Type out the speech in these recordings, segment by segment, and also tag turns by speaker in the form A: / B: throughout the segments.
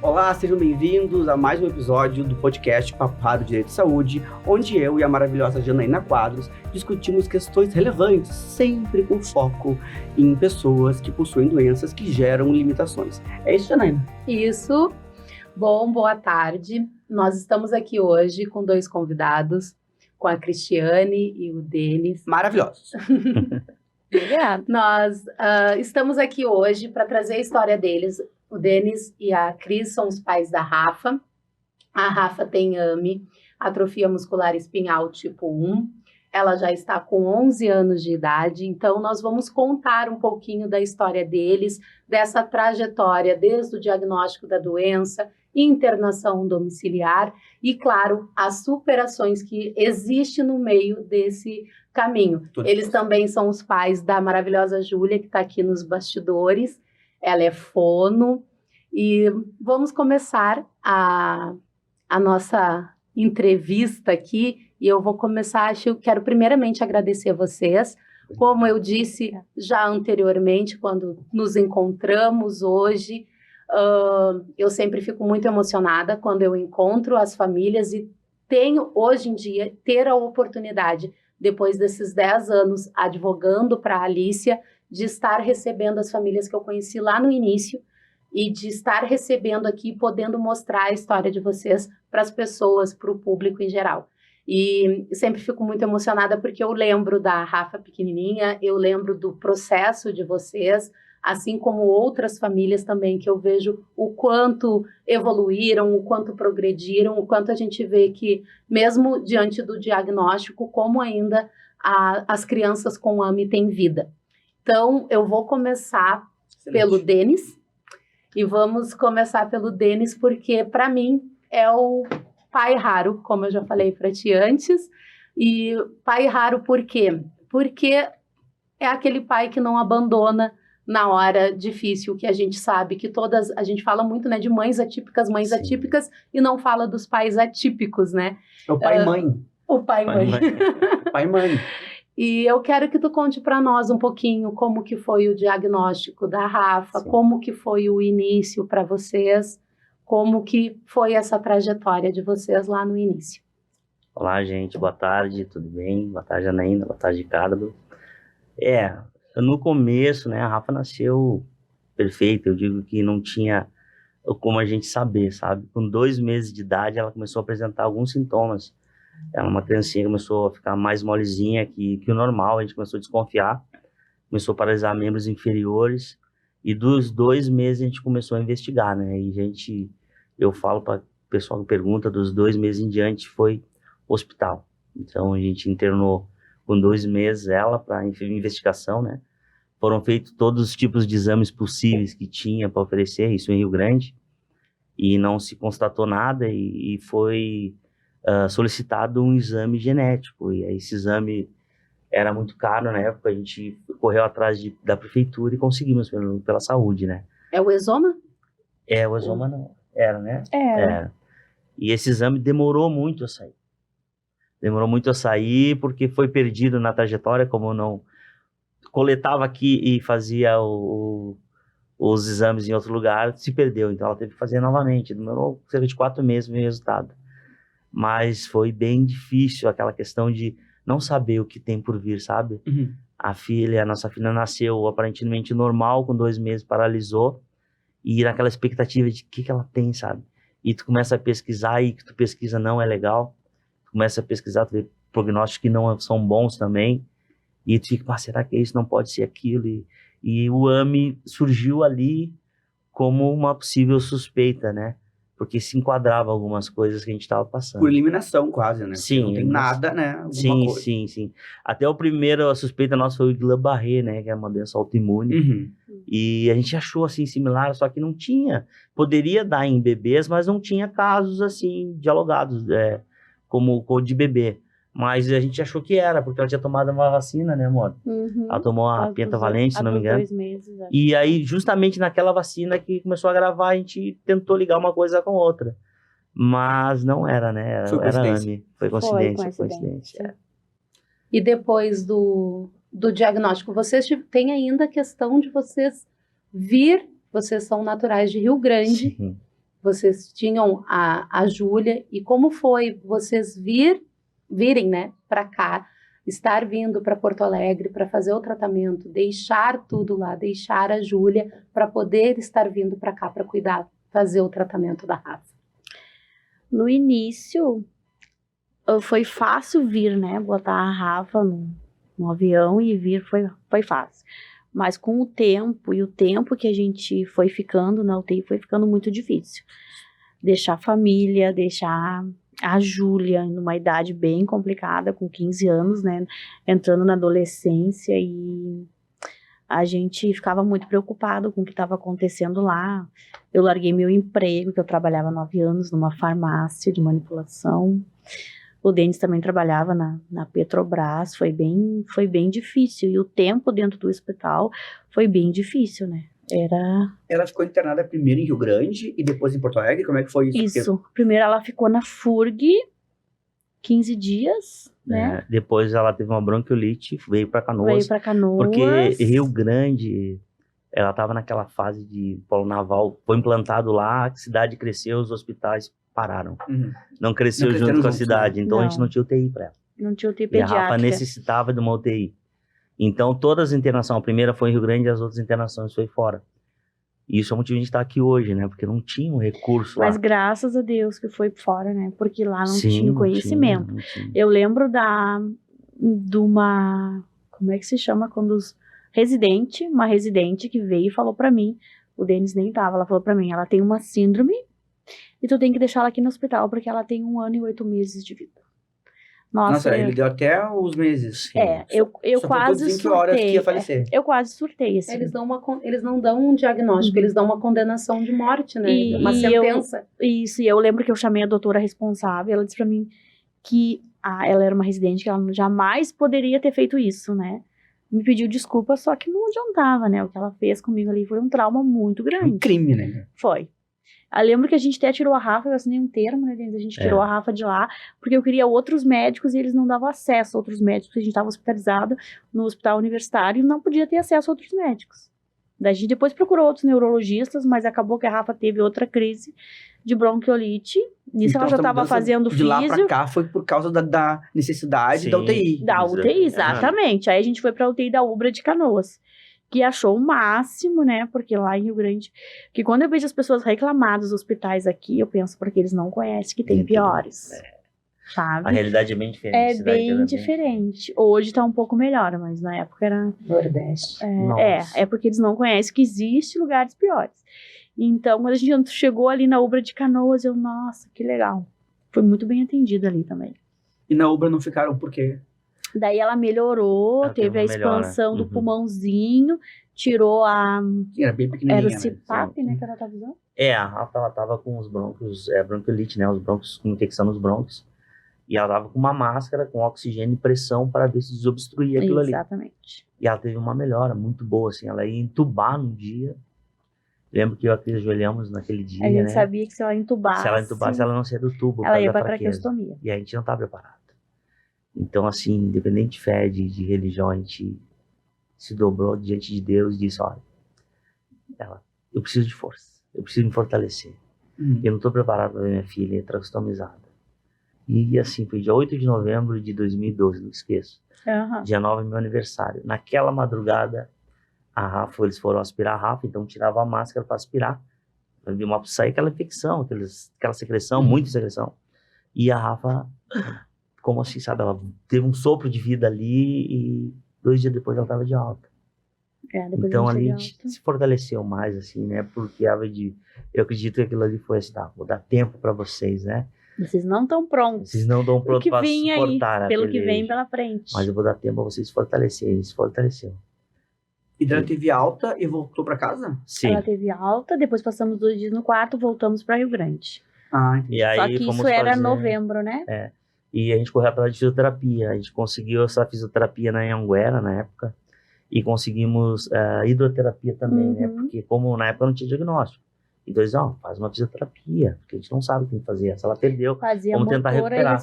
A: Olá, sejam bem-vindos a mais um episódio do podcast Papado Direito de Saúde, onde eu e a maravilhosa Janaína Quadros discutimos questões relevantes, sempre com foco em pessoas que possuem doenças que geram limitações. É isso, Janaína?
B: Isso. Bom, boa tarde. Nós estamos aqui hoje com dois convidados, com a Cristiane e o Denis.
A: Maravilhosos.
B: Obrigada. Nós estamos aqui hoje para trazer a história deles. O Denis e a Cris são os pais da Rafa. A Rafa tem AME, atrofia muscular espinhal tipo 1. Ela já está com 11 anos de idade, então nós vamos contar um pouquinho da história deles, dessa trajetória desde o diagnóstico da doença, internação domiciliar e, claro, as superações que existem no meio desse caminho. Eles também são os pais da maravilhosa Júlia, que está aqui nos bastidores. Ela é fono e vamos começar a nossa entrevista aqui. E eu vou começar, quero primeiramente agradecer a vocês. Como eu disse já anteriormente, quando nos encontramos hoje, eu sempre fico muito emocionada quando eu encontro as famílias e tenho, hoje em dia, ter a oportunidade, depois desses 10 anos advogando para a Alícia, de estar recebendo as famílias que eu conheci lá no início e de estar recebendo aqui, podendo mostrar a história de vocês para as pessoas, para o público em geral. E sempre fico muito emocionada porque eu lembro da Rafa pequenininha, eu lembro do processo de vocês, assim como outras famílias também, que eu vejo o quanto evoluíram, o quanto progrediram, o quanto a gente vê que, mesmo diante do diagnóstico, como ainda as crianças com AME têm vida. Então, eu vou começar pelo Denis, e vamos começar pelo Denis, porque, para mim, é o pai raro, como eu já falei para ti antes. E pai raro por quê? Porque é aquele pai que não abandona na hora difícil, que a gente sabe que a gente fala muito, né, de mães atípicas, e não fala dos pais atípicos, né?
A: É o pai e mãe.
B: O pai e mãe.
A: Pai e mãe.
B: E eu quero que tu conte para nós um pouquinho como que foi o diagnóstico da Rafa, como que foi o início para vocês, como que foi essa trajetória de vocês lá no início.
C: Olá, gente, boa tarde, tudo bem? Boa tarde, Janaína, boa tarde, Ricardo. No começo, né, a Rafa nasceu perfeita, eu digo que não tinha como a gente saber, sabe? Com 2 meses de idade, ela começou a apresentar alguns sintomas. Ela, uma criancinha, começou a ficar mais molezinha que o normal, a gente começou a desconfiar, começou a paralisar membros inferiores, e dos 2 meses a gente começou a investigar, né? E eu falo para o pessoal que pergunta, dos 2 meses em diante foi hospital. Então a gente internou com 2 meses ela para investigação, né? Foram feitos todos os tipos de exames possíveis que tinha para oferecer, isso em Rio Grande, e não se constatou nada, e foi solicitado um exame genético, e esse exame era muito caro na época, a gente correu atrás da prefeitura e conseguimos pela saúde, né?
B: É o exoma?
C: O exoma não era, né?
B: Era.
C: E esse exame demorou muito a sair. Demorou muito a sair porque foi perdido na trajetória, como eu não coletava aqui e fazia os exames em outro lugar, se perdeu. Então ela teve que fazer novamente. Demorou cerca de 4 meses para o resultado. Mas foi bem difícil aquela questão de não saber o que tem por vir, sabe?
A: Uhum.
C: A nossa filha nasceu aparentemente normal, com 2 meses, paralisou, e naquela expectativa de o que ela tem, sabe? E tu começa a pesquisar, e que tu pesquisa não é legal, tu começa a pesquisar, tu vê prognósticos que não são bons também, e tu fica, será que isso não pode ser aquilo? E o AME surgiu ali como uma possível suspeita, né? Porque se enquadrava algumas coisas que a gente estava passando.
A: Por eliminação, quase, né?
C: Sim.
A: Porque não tem nada, né?
C: Sim. Até a suspeita nossa foi o Guillain-Barré, né? Que é uma doença autoimune.
A: Uhum.
C: E a gente achou, assim, similar, só que não tinha. Poderia dar em bebês, mas não tinha casos, assim, dialogados, como o de bebê. Mas a gente achou que era, porque ela tinha tomado uma vacina, né, amor?
B: Uhum.
C: Ela tomou a pentavalente, se não me engano.
B: 2 meses.
C: E aí, justamente naquela vacina que começou a gravar, a gente tentou ligar uma coisa com outra. Mas não era, né? Era AME. Foi coincidência.
B: E depois do diagnóstico, vocês têm ainda a questão de vocês vocês são naturais de Rio Grande.
C: Sim.
B: vocês tinham a Júlia, e como foi vocês virem, né, para cá, estar vindo para Porto Alegre para fazer o tratamento, deixar tudo lá, deixar a Júlia para poder estar vindo para cá para cuidar, fazer o tratamento da Rafa?
D: No início, foi fácil vir, né? Botar a Rafa no avião e vir foi fácil. Mas com o tempo que a gente foi ficando na UTI, foi ficando muito difícil. Deixar a família, deixar a Júlia numa idade bem complicada, com 15 anos, né? Entrando na adolescência, e a gente ficava muito preocupado com o que estava acontecendo lá. Eu larguei meu emprego, que eu trabalhava 9 anos numa farmácia de manipulação. O Denis também trabalhava na Petrobras, foi bem difícil. E o tempo dentro do hospital foi bem difícil, né?
A: Ela ficou internada primeiro em Rio Grande e depois em Porto Alegre? Como é que foi isso?
D: Isso. Primeiro ela ficou na FURG, 15 dias, né?
C: Depois ela teve uma bronquiolite, veio para Canoas. Porque Rio Grande, ela estava naquela fase de polo naval, foi implantado lá, a cidade cresceu, os hospitais pararam. Não cresceu junto com a cidade, então a gente não tinha UTI para ela.
D: Não tinha UTI
C: pediátrica. E a
D: pediátrica.
C: Rafa necessitava de uma UTI. Então todas as internações, a primeira foi em Rio Grande e as outras internações foi fora. E isso é o motivo de a gente estar aqui hoje, né? Porque não tinha um recurso lá.
D: Mas graças a Deus que foi fora, né? Porque lá não
C: Sim,
D: tinha conhecimento.
C: não tinha.
D: Eu lembro de uma... Como é que se chama? Quando uma residente que veio e falou pra mim, o Denis nem tava, ela falou pra mim, ela tem uma síndrome e tu tem que deixar ela aqui no hospital porque ela tem 1 ano e 8 meses de vida. Nossa,
A: ele deu até os meses.
D: Eu
A: Só
D: quase
A: surtei. Que horas que ia falecer.
D: Eu quase surtei, assim.
B: Eles não dão um diagnóstico, eles dão uma condenação de morte, né? Uma sentença.
D: E eu lembro que eu chamei a doutora responsável, ela disse pra mim que ela era uma residente, que ela jamais poderia ter feito isso, né? Me pediu desculpa, só que não adiantava, né? O que ela fez comigo ali foi um trauma muito grande.
A: Um crime, né?
D: Foi. Eu lembro que a gente até tirou a Rafa, eu assinei um termo, né? A gente tirou a Rafa de lá, porque eu queria outros médicos e eles não davam acesso a outros médicos. A gente estava hospitalizado no hospital universitário e não podia ter acesso a outros médicos. Daí a gente depois procurou outros neurologistas, mas acabou que a Rafa teve outra crise de bronquiolite. Nisso então, ela já estava fazendo físio.
A: De lá pra cá foi por causa da necessidade da UTI.
D: Da UTI, exatamente. Aí a gente foi pra UTI da Ubra de Canoas, que achou o máximo, né? Porque lá em Rio Grande... Que quando eu vejo as pessoas reclamar dos hospitais aqui, eu penso porque eles não conhecem que tem piores. Sabe?
C: A realidade é bem diferente.
D: É bem diferente. Hoje tá um pouco melhor, mas na época era...
B: Nordeste.
D: É porque eles não conhecem que existem lugares piores. Então, quando a gente chegou ali na Ubra de Canoas, nossa, que legal. Foi muito bem atendida ali também.
A: E na Ubra não ficaram por quê?
D: Daí ela melhorou, teve a expansão do pulmãozinho, tirou a...
A: Era bem pequenininha,
D: era o CPAP, né, que ela tava usando?
C: A Rafa, ela tava com os brônquios, bronquiolite, né, os brônquios, com infecção nos brônquios. E ela tava com uma máscara, com oxigênio e pressão para ver se desobstruía aquilo ali.
D: Exatamente.
C: E ela teve uma melhora muito boa, assim, ela ia entubar num dia. Lembro que eu e a Cris ajoelhamos naquele dia,
D: a gente
C: né?
D: sabia que se ela entubasse,
C: ela não saía do tubo.
D: Ela ia pra traqueostomia.
C: E a gente não estava preparado. Então, assim, independente de fé, de religião, a gente se dobrou diante de Deus e disse, olha, eu preciso de força, eu preciso me fortalecer. Eu não estou preparado para ver minha filha traqueostomizada. E assim, foi dia 8 de novembro de 2012, não esqueço. Dia 9 é meu aniversário. Naquela madrugada, eles foram aspirar a Rafa, então tirava a máscara para aspirar. Para sair aquela infecção, aquela secreção, muita secreção. E a Rafa, como assim, sabe, ela teve um sopro de vida ali e 2 dias depois ela estava de alta. Então ali a gente se fortaleceu mais, assim, né? Porque eu acredito que aquilo ali foi assim, vou dar tempo para vocês, né?
D: Vocês não estão prontos.
C: Vocês não estão prontos para suportar
D: aí, pelo que vem pela frente.
C: Mas eu vou dar tempo para vocês se fortalecerem. Se fortaleceu.
A: E ela teve alta e voltou para casa?
C: Sim.
D: Ela teve alta, depois passamos 2 dias no quarto, voltamos para Rio Grande.
C: E aí,
D: só que isso era novembro, né?
C: E a gente correu atrás de fisioterapia. A gente conseguiu essa fisioterapia na Anhanguera, na época. E conseguimos hidroterapia também, né? Porque como na época não tinha diagnóstico. Então eles faz uma fisioterapia, porque a gente não sabe o que tem que fazer. Se ela perdeu, vamos tentar recuperar.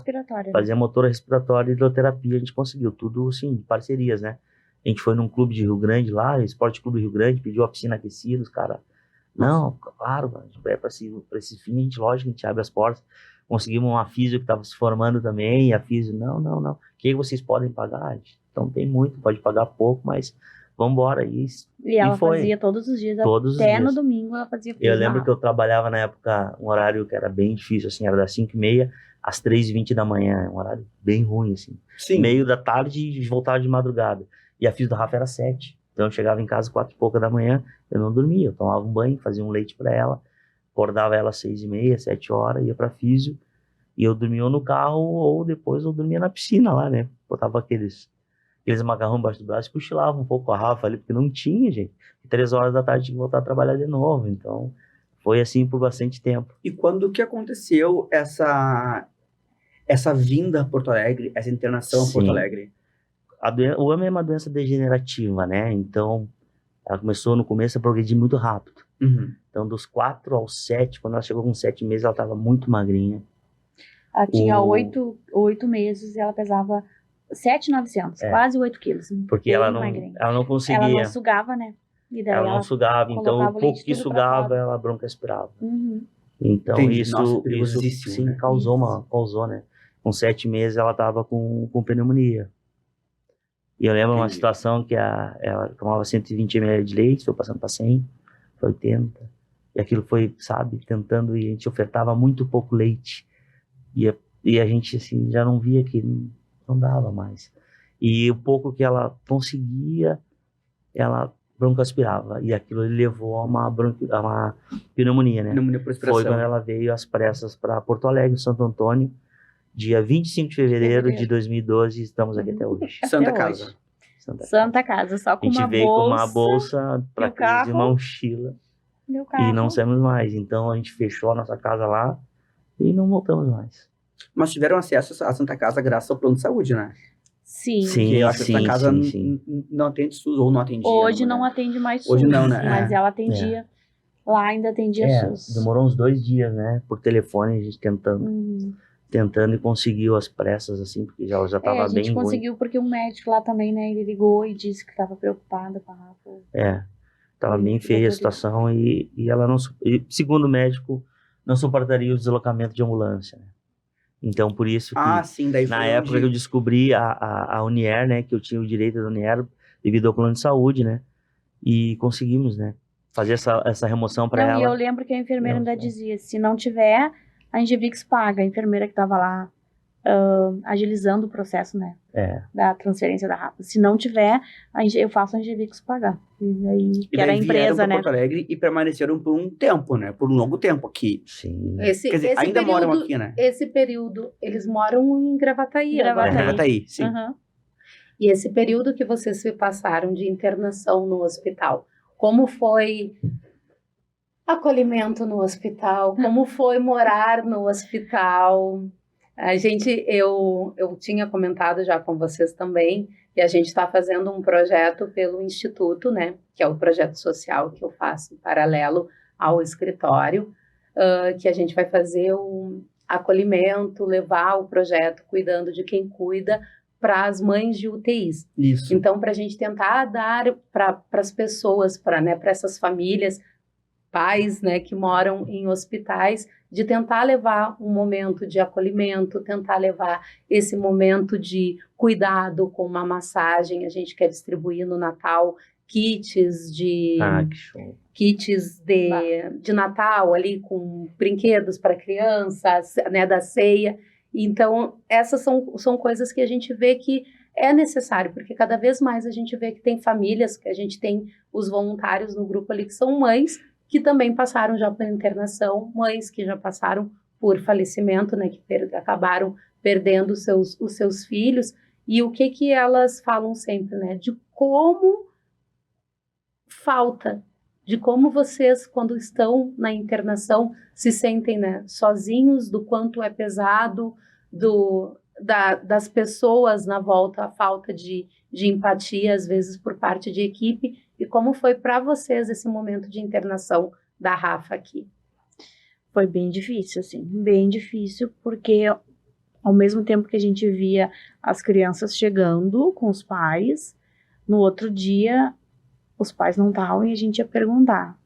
C: Fazia motora respiratória e hidroterapia, a gente conseguiu. Tudo, assim, parcerias, né? A gente foi num clube de Rio Grande lá, Esporte Clube Rio Grande, pediu a piscina aquecida, os caras Não, claro, mano, para esse fim, lógico, a gente abre as portas. Conseguimos uma físio que estava se formando também, e a físio, não. O que vocês podem pagar? Então tem muito, pode pagar pouco, mas vamos embora.
D: E ela fazia todos os dias, até no domingo ela fazia físio.
C: Eu lembro que eu trabalhava na época, um horário que era bem difícil, assim, era das 5h30 às 3h20 da manhã, um horário bem ruim, assim.
A: Sim.
C: Meio da tarde e voltava de madrugada. E a físio da Rafa era 7. Então eu chegava em casa 4h pouca da manhã, eu não dormia, eu tomava um banho, fazia um leite para ela, acordava ela às 6h30, 7h, ia pra físio, e eu dormia ou no carro, ou depois eu dormia na piscina lá, né? Botava aqueles macarrão embaixo do braço e cochilava um pouco a Rafa ali, porque não tinha, gente. E 3h da tarde tinha que voltar a trabalhar de novo, então foi assim por bastante tempo.
A: E quando que aconteceu essa vinda a Porto Alegre, essa internação a Porto Alegre?
C: O AME é uma doença degenerativa, né? Então, ela começou no começo a progredir muito rápido.
A: Uhum.
C: Então, dos 4 aos 7, quando ela chegou com 7 meses, ela estava muito magrinha.
D: Ela tinha 8 meses e ela pesava 7.900, quase 8 quilos.
C: Porque ela não conseguia.
D: Ela não sugava, né? E daí
C: ela não sugava, então o pouco que sugava, ela broncoaspirava.
D: Uhum.
C: Então,
A: Entendi.
C: isso
A: Sim,
C: né? causou, né? Com 7 meses, ela estava com pneumonia. E eu lembro uma situação que ela tomava 120 ml de leite, foi passando para 100, foi 80. E aquilo foi, sabe, tentando, e a gente ofertava muito pouco leite. E a gente, assim, já não via que não dava mais. E o pouco que ela conseguia, ela broncoaspirava. E aquilo levou a uma pneumonia, né?
A: Pneumonia por aspiração.
C: Foi quando ela veio às pressas para Porto Alegre, Santo Antônio, dia 25 de fevereiro de 2012, e estamos aqui até hoje.
A: Santa Casa.
D: Santa Casa, só com uma bolsa.
C: A gente veio com uma bolsa para crise, uma mochila. E não saímos mais. Então a gente fechou a nossa casa lá e não voltamos mais.
A: Mas tiveram acesso à Santa Casa graças ao plano de saúde, né?
D: Sim.
A: Porque eu acho que a Santa Casa não atende SUS, ou não atendia.
D: Hoje não atende mais SUS.
A: Hoje não, né?
D: Mas ela atendia. Lá ainda atendia SUS.
C: Demorou uns 2 dias, né? Por telefone, a gente tentando e conseguiu as pressas, assim, porque já estava bem ruim.
D: A gente conseguiu porque um médico lá também, né? Ele ligou e disse que estava preocupado com a Rafa.
C: Estava bem feia a situação e ela não... E, segundo o médico, não suportaria o deslocamento de ambulância, né? Então, por isso que,
A: sim, daí
C: na época que eu descobri a Unier, né, que eu tinha o direito da Unier devido ao plano de saúde, né, e conseguimos, né, fazer essa remoção para ela.
D: E eu lembro que a enfermeira ainda dizia, se não tiver, a Angevix paga, a enfermeira que estava lá agilizando o processo, né, da transferência da Rafa. Se não tiver, eu faço a Angevix pagar. E aí, que era a empresa, né.
A: Porto Alegre e permaneceram por um tempo, né, por um longo tempo aqui.
C: Sim.
A: Quer dizer, ainda moram aqui, né?
B: Esse período, eles moram em Gravataí.
A: Gravataí, sim.
B: Uhum. E esse período que vocês se passaram de internação no hospital, como foi acolhimento no hospital? Como foi morar no hospital? Eu tinha comentado já com vocês também, e a gente está fazendo um projeto pelo Instituto, né, que é o projeto social que eu faço paralelo ao escritório, que a gente vai fazer o acolhimento, levar o projeto cuidando de quem cuida para as mães de UTIs.
A: Isso.
B: Então, para a gente tentar dar para as pessoas, para essas famílias, pais, né, que moram em hospitais, de tentar levar um momento de acolhimento, tentar levar esse momento de cuidado com uma massagem. A gente quer distribuir no Natal kits de Natal ali com brinquedos para crianças, né, da ceia. Então, essas são coisas que a gente vê que é necessário, porque cada vez mais a gente vê que tem famílias, que a gente tem os voluntários no grupo ali que são mães, que também passaram já por internação, mães que já passaram por falecimento, né, que acabaram perdendo os seus filhos, e o que elas falam sempre, né, de como falta, de como vocês, quando estão na internação, se sentem, né, sozinhos, do quanto é pesado, das pessoas na volta, a falta de empatia, às vezes, por parte de equipe. E como foi para vocês esse momento de internação da Rafa aqui?
D: Foi bem difícil, assim, bem difícil, porque ao mesmo tempo que a gente via as crianças chegando com os pais, no outro dia os pais não estavam e a gente ia perguntar.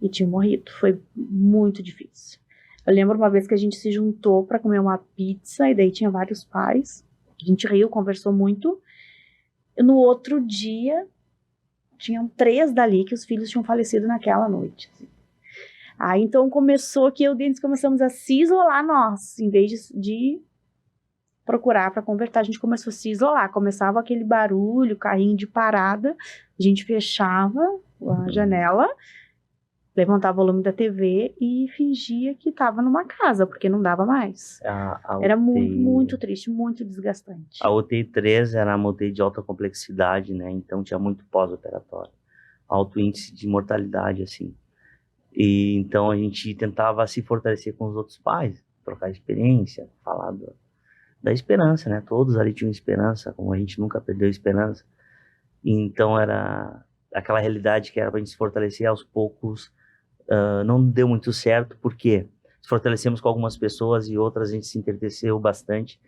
D: e tinha morrido. Foi muito difícil. Eu lembro uma vez que a gente se juntou para comer uma pizza, e daí tinha vários pais. A gente riu, conversou muito. E no outro dia, tinham 3 dali que os filhos tinham falecido naquela noite. Assim. Aí então começou que eu e o Denis começamos a se isolar nós, em vez de procurar para conversar, a gente começou a se isolar. Começava aquele barulho, carrinho de parada, a gente fechava a janela, levantava o volume da TV e fingia que estava numa casa, porque não dava mais. Era muito, muito triste, muito desgastante.
C: A UTI 3 era uma UTI de alta complexidade, né? Então tinha muito pós-operatório, alto índice de mortalidade, assim. E então a gente tentava se fortalecer com os outros pais, trocar experiência, falar da esperança, né? Todos ali tinham esperança, como a gente nunca perdeu a esperança. E então era aquela realidade que era para a gente se fortalecer aos poucos. Não deu muito certo, porque se fortalecemos com algumas pessoas e outras a gente se entristeceu bastante,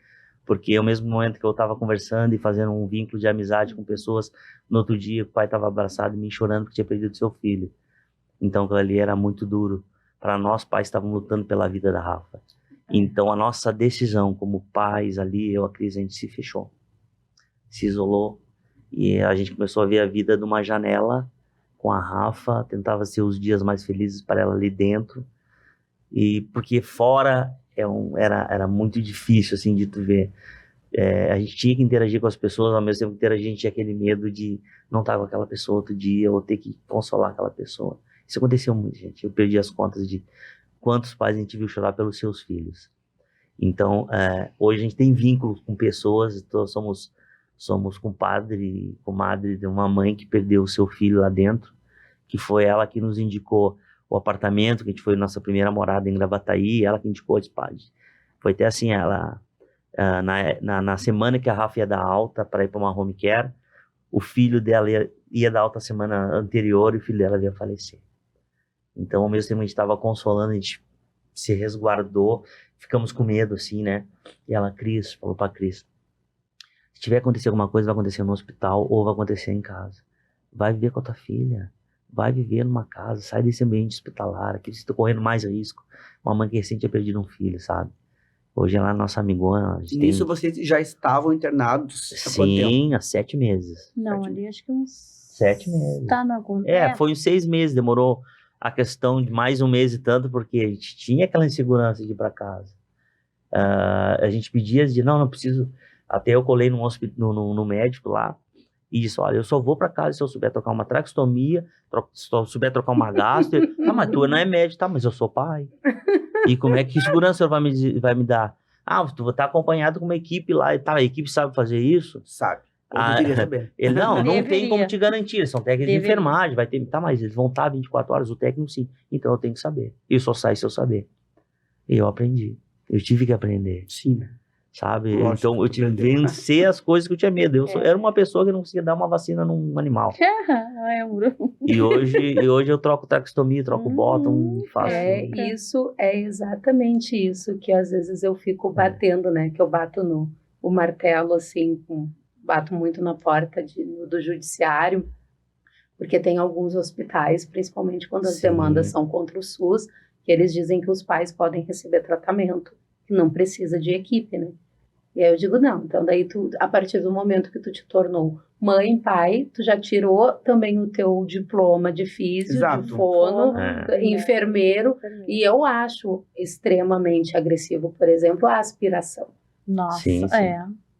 C: porque ao mesmo momento que eu estava conversando e fazendo um vínculo de amizade com pessoas, no outro dia o pai estava abraçado em mim, chorando porque tinha perdido seu filho. Então aquilo ali era muito duro. Para nós, pais, estavam lutando pela vida da Rafa. Então a nossa decisão como pais ali, eu e a Cris, a gente se fechou, se isolou, e a gente começou a ver a vida de uma janela com a Rafa, tentava ser os dias mais felizes para ela ali dentro, e porque fora era muito difícil, assim, de tu ver. A gente tinha que interagir com as pessoas, ao mesmo tempo que interagir, a gente tinha aquele medo de não estar com aquela pessoa outro dia, ou ter que consolar aquela pessoa. Isso aconteceu muito, gente. Eu perdi as contas de quantos pais a gente viu chorar pelos seus filhos. Então, hoje a gente tem vínculos com pessoas, então somos compadre e comadre de uma mãe que perdeu o seu filho lá dentro, que foi ela que nos indicou o apartamento, que a gente foi nossa primeira morada em Gravataí, ela que indicou a SPAD. Foi até assim, ela, na semana que a Rafa ia dar alta para ir para uma home care, o filho dela ia dar alta semana anterior e o filho dela ia falecer. Então, ao mesmo tempo, a gente estava consolando, a gente se resguardou, ficamos com medo, assim, né? E ela, Cris, falou pra Cris, se tiver acontecer alguma coisa, vai acontecer no hospital ou vai acontecer em casa. Vai viver com a tua filha, vai viver numa casa, sai desse ambiente hospitalar, aqui você está correndo mais risco. Uma mãe que recente tinha perdido um filho, sabe? Hoje ela é nossa amigona.
A: Nisso vocês já estavam internados há quanto tempo?
C: Sim, há 7 meses.
D: Não, ali acho que uns
C: 7 meses.
D: Tá na conta.
C: Foi uns 6 meses, demorou a questão de mais um mês e tanto, porque a gente tinha aquela insegurança de ir para casa. A gente pedia de, não preciso, até eu colei no médico lá, e disse, olha, eu só vou para casa se eu souber trocar uma traqueostomia, se eu souber trocar uma gastro. Tá, mas tu não é médico, tá, mas eu sou pai. E como é que segurança vai me dar? Tu vai estar acompanhado com uma equipe lá, e tá, a equipe sabe fazer isso?
A: Sabe. Eu deveria saber.
C: Ele não tem como te garantir, eles são técnicos de enfermagem, vai ter, tá, mas eles vão estar 24 horas, o técnico sim, então eu tenho que saber, eu só saio se eu saber. E eu aprendi, eu tive que aprender.
A: Sim, né?
C: Sabe?
A: Lógico,
C: então eu tive que vencer as coisas que eu tinha medo. Eu era uma pessoa que não conseguia dar uma vacina num animal. E hoje eu troco traqueostomia, troco bottom, faço.
B: Isso é exatamente isso que às vezes eu fico batendo, né? Que eu bato o martelo, assim, bato muito na porta do judiciário, porque tem alguns hospitais, principalmente quando as demandas são contra o SUS, que eles dizem que os pais podem receber tratamento, que não precisa de equipe, né? E aí eu digo, não, então daí tu, a partir do momento que tu te tornou mãe, pai, tu já tirou também o teu diploma de físio, de fono, enfermeiro, e eu acho extremamente agressivo, por exemplo, a aspiração.
D: Nossa,
C: sim.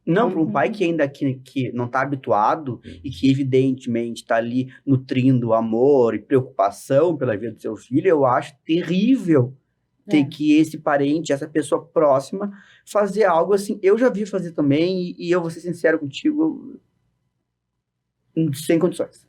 A: Não, para um pai que ainda que não está habituado e que evidentemente está ali nutrindo amor e preocupação pela vida do seu filho, eu acho terrível ter que esse parente, essa pessoa próxima, fazer algo assim. Eu já vi fazer também e eu vou ser sincero contigo, sem condições.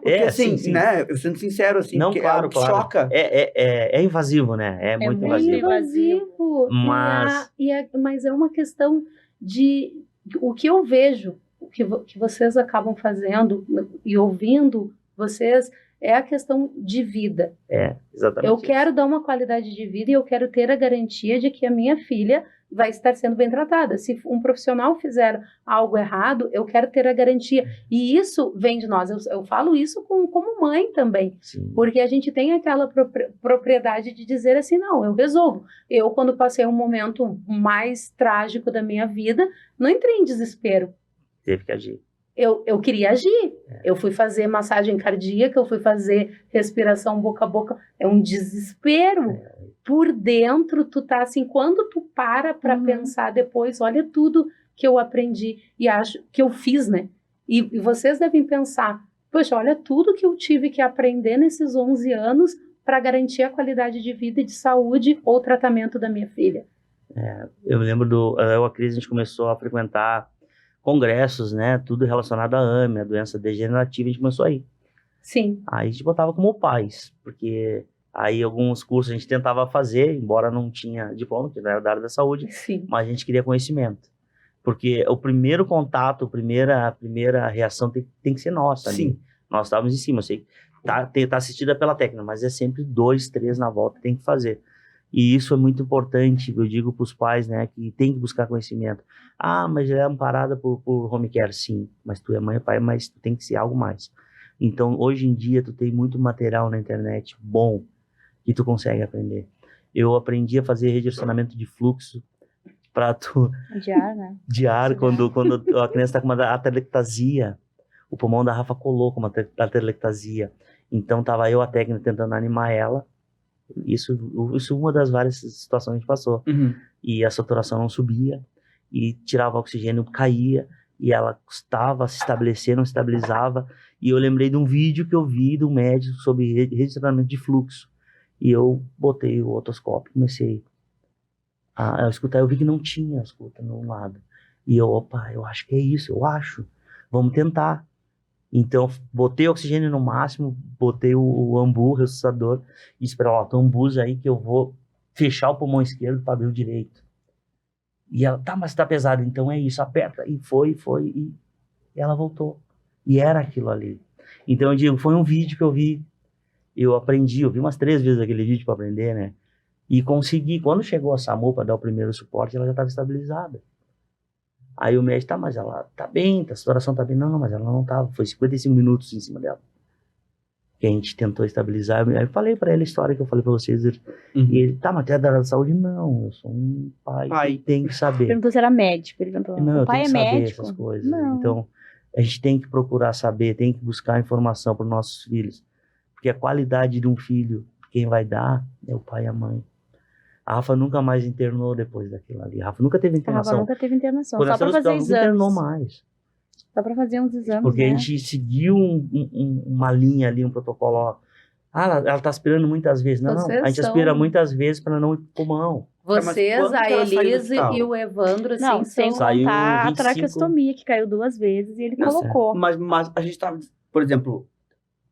A: Porque assim, sim. Né, eu sendo sincero, assim,
C: não, claro.
A: choca.
C: É invasivo, né? É muito invasivo.
B: Mas é uma questão de o que eu vejo, o que vocês acabam fazendo e ouvindo vocês, é a questão de vida.
C: Exatamente.
B: Eu quero dar uma qualidade de vida e eu quero ter a garantia de que a minha filha vai estar sendo bem tratada. Se um profissional fizer algo errado, eu quero ter a garantia. E isso vem de nós. Eu falo isso como mãe também.
C: Sim.
B: Porque a gente tem aquela propriedade de dizer assim, não, eu resolvo. Eu, quando passei um momento mais trágico da minha vida, não entrei em desespero.
C: Teve que agir.
B: Eu queria agir. Eu fui fazer massagem cardíaca, eu fui fazer respiração boca a boca. É um desespero. Por dentro, tu tá assim, quando tu para pensar depois, olha tudo que eu aprendi e acho que eu fiz, né? E vocês devem pensar, poxa, olha tudo que eu tive que aprender nesses 11 anos para garantir a qualidade de vida e de saúde ou tratamento da minha filha.
C: Eu me lembro eu e a Cris, a gente começou a frequentar congressos, né? Tudo relacionado à AME, a doença degenerativa, a gente começou a ir.
B: Sim.
C: Aí a gente botava como pais, porque aí alguns cursos a gente tentava fazer, embora não tinha diploma, que não era da área da saúde,
B: Sim.
C: mas a gente queria conhecimento. Porque o primeiro contato, a primeira reação tem que ser nossa.
A: Sim.
C: Ali. Nós estávamos em cima, eu sei. Tá assistida pela técnica, mas é sempre 2, 3 na volta que tem que fazer. E isso é muito importante, eu digo para os pais, né, que tem que buscar conhecimento. Ah, mas é amparada por home care, sim. Mas tu é mãe e pai, mas tu tem que ser algo mais. Então, hoje em dia, tu tem muito material na internet bom que tu consegue aprender. Eu aprendi a fazer redirecionamento de fluxo para tu...
D: De ar, né?
C: De ar, quando a criança está com uma atelectasia. O pulmão da Rafa colou com uma atelectasia. Então, tava eu, a técnica, tentando animar ela. Isso uma das várias situações que a gente passou. E a saturação não subia, e tirava o oxigênio, caía, e ela custava se estabelecer, não se estabilizava. E eu lembrei de um vídeo que eu vi do médico sobre redirecionamento de fluxo. E eu botei o otoscópio, comecei a escutar. Eu vi que não tinha escuta no lado. E eu acho que é isso, eu acho. Vamos tentar. Então, botei o oxigênio no máximo, botei o ambu, o ressuscitador, e disse pra ela, tu ambusa aí que eu vou fechar o pulmão esquerdo para abrir o direito. E ela, tá, mas tá pesado, então é isso, aperta. E foi, e ela voltou. E era aquilo ali. Então, eu digo, foi um vídeo que eu vi, eu vi umas 3 vezes aquele vídeo para aprender, né? E consegui, quando chegou a SAMU para dar o primeiro suporte, ela já estava estabilizada. Aí o médico, tá, mas ela tá bem, a saturação tá bem. Não, mas ela não tava. Foi 55 minutos em cima dela. Que a gente tentou estabilizar. Aí eu falei pra ele a história que eu falei pra vocês. E ele, tá, mas tu é da área da saúde? Não, eu sou um pai. Que tem que saber.
D: Perguntou se era médico. Ele perguntou,
C: não,
D: o pai
C: eu tenho que
D: é
C: saber
D: médico?
C: essas coisas.
D: Não.
C: Então, a gente tem que procurar saber, tem que buscar informação pros nossos filhos. Porque a qualidade de um filho, quem vai dar é o pai e a mãe. A Rafa nunca mais internou depois daquilo ali. A Rafa nunca teve internação.
D: A Rafa nunca teve internação.
C: Quando
D: Só pra fazer exames.
C: Internou mais.
D: Só pra fazer uns exames,
C: porque
D: né?
C: a gente seguiu uma linha ali, um protocolo. Ó. Ela tá aspirando muitas vezes. Não, a gente aspira muitas vezes para não ir pro pulmão.
B: Vocês, a Elise e o Evandro, assim,
D: não, sem
C: saiu
D: contar
C: 25...
D: a traqueostomia, que caiu 2 vezes e ele colocou.
A: Mas a gente tava, por exemplo,